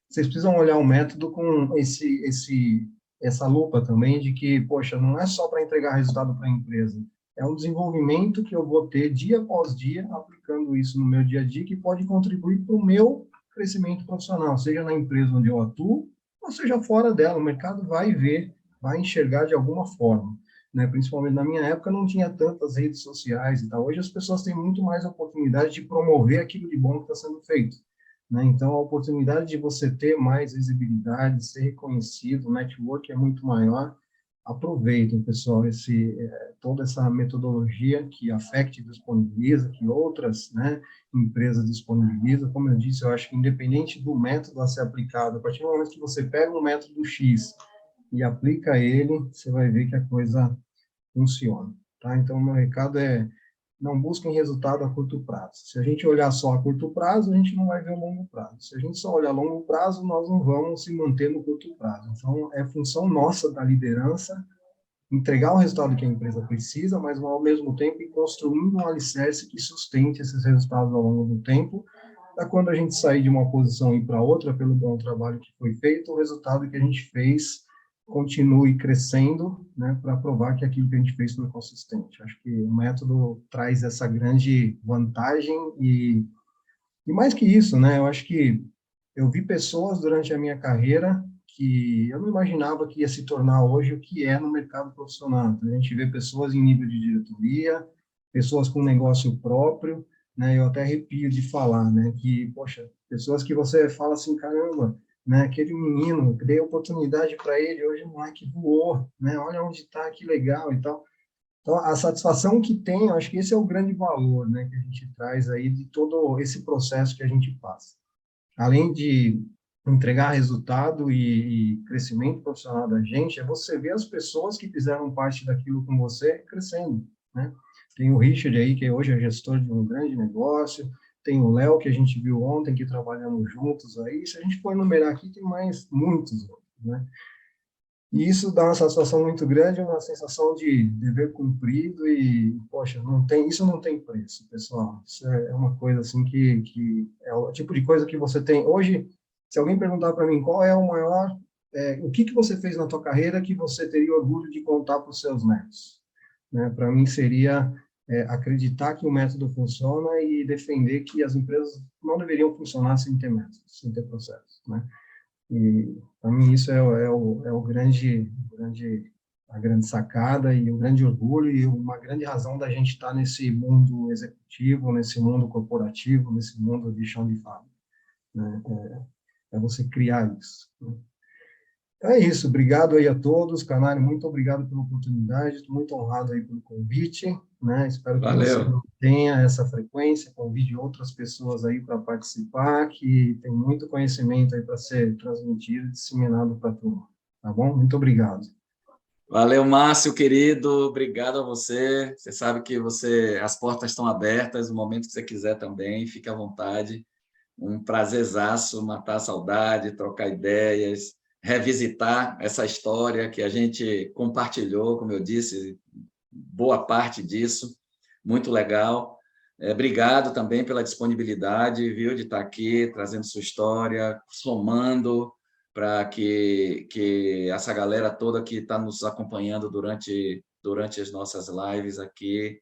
vocês precisam olhar o método com essa lupa também de que, poxa, não é só para entregar resultado para a empresa, é um desenvolvimento que eu vou ter dia após dia, aplicando isso no meu dia a dia, que pode contribuir para o meu crescimento profissional, seja na empresa onde eu atuo, ou seja fora dela. O mercado vai ver, vai enxergar de alguma forma, né? Principalmente na minha época não tinha tantas redes sociais e tal. Hoje as pessoas têm muito mais oportunidade de promover aquilo de bom que está sendo feito, né? Então, a oportunidade de você ter mais visibilidade, ser reconhecido, o network é muito maior. Aproveitem, pessoal, toda essa metodologia que a FACT disponibiliza, que outras, né, empresas disponibilizam. Como eu disse, eu acho que independente do método a ser aplicado, a partir do momento que você pega um método X e aplica ele, você vai ver que a coisa funciona, tá? Então, o meu recado é: não busquem resultado a curto prazo. Se a gente olhar só a curto prazo, a gente não vai ver o longo prazo. Se a gente só olhar a longo prazo, nós não vamos se manter no curto prazo. Então, é função nossa da liderança entregar o resultado que a empresa precisa, mas ao mesmo tempo ir construindo um alicerce que sustente esses resultados ao longo do tempo, para quando a gente sair de uma posição e ir para outra, pelo bom trabalho que foi feito, o resultado que a gente fez continue crescendo, né, para provar que aquilo que a gente fez foi consistente. Acho que o método traz essa grande vantagem e mais que isso, né, eu acho que eu vi pessoas durante a minha carreira que eu não imaginava que ia se tornar hoje o que é no mercado profissional. Então, a gente vê pessoas em nível de diretoria, pessoas com negócio próprio, né, eu até arrepio de falar, né, que, poxa, pessoas que você fala assim, caramba, né, aquele menino, dei oportunidade para ele, hoje o moleque voou, né, olha onde está, que legal e tal. Então, a satisfação que tem, eu acho que esse é o grande valor, né, que a gente traz aí de todo esse processo que a gente passa. Além de entregar resultado e crescimento profissional da gente, é você ver as pessoas que fizeram parte daquilo com você crescendo, né? Tem o Richard aí, que hoje é gestor de um grande negócio, tem o Léo, que a gente viu ontem, que trabalhamos juntos aí. Se a gente for enumerar aqui, tem mais muitos outros, né? E isso dá uma satisfação muito grande, uma sensação de dever cumprido e, poxa, isso não tem preço, pessoal. Isso é uma coisa assim que é o tipo de coisa que você tem. Hoje, se alguém perguntar para mim qual é o maior, o que você fez na tua carreira que você teria orgulho de contar para os seus netos, né? Para mim seria acreditar que o método funciona e defender que as empresas não deveriam funcionar sem ter métodos, sem ter processos, né? E, para mim, isso é a grande sacada e o grande orgulho e uma grande razão da gente estar nesse mundo executivo, nesse mundo corporativo, nesse mundo de chão de fábrica, né? É você criar isso, né? Então é isso, obrigado aí a todos, Canário, muito obrigado pela oportunidade, estou muito honrado aí pelo convite, né? Espero que você Valeu. tenha essa frequência, convide outras pessoas aí para participar, que tem muito conhecimento aí para ser transmitido e disseminado para a turma, tá bom? Muito obrigado. Valeu, Márcio, querido. Obrigado a você. Você sabe que as portas estão abertas, no momento que você quiser também, fique à vontade. Um prazerzaço matar a saudade, trocar ideias, revisitar essa história que a gente compartilhou, como eu disse, boa parte disso, muito legal. Obrigado também pela disponibilidade, viu, de estar aqui, trazendo sua história, somando para que essa galera toda que está nos acompanhando durante as nossas lives aqui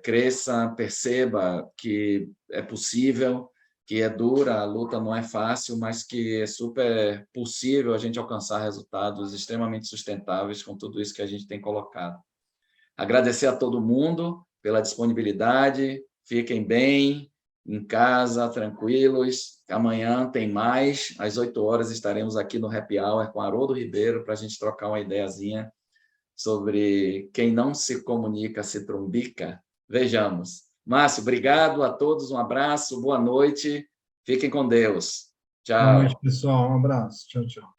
cresça, perceba que é possível, que é dura, a luta não é fácil, mas que é super possível a gente alcançar resultados extremamente sustentáveis com tudo isso que a gente tem colocado. Agradecer a todo mundo, pela disponibilidade. Fiquem bem, em casa, tranquilos. Amanhã tem mais. Às 8 horas estaremos aqui no Happy Hour com Haroldo Ribeiro para a gente trocar uma ideiazinha sobre quem não se comunica se trumbica. Vejamos. Márcio, obrigado a todos, um abraço, boa noite, fiquem com Deus. Tchau. Boa noite, pessoal, um abraço, tchau, tchau.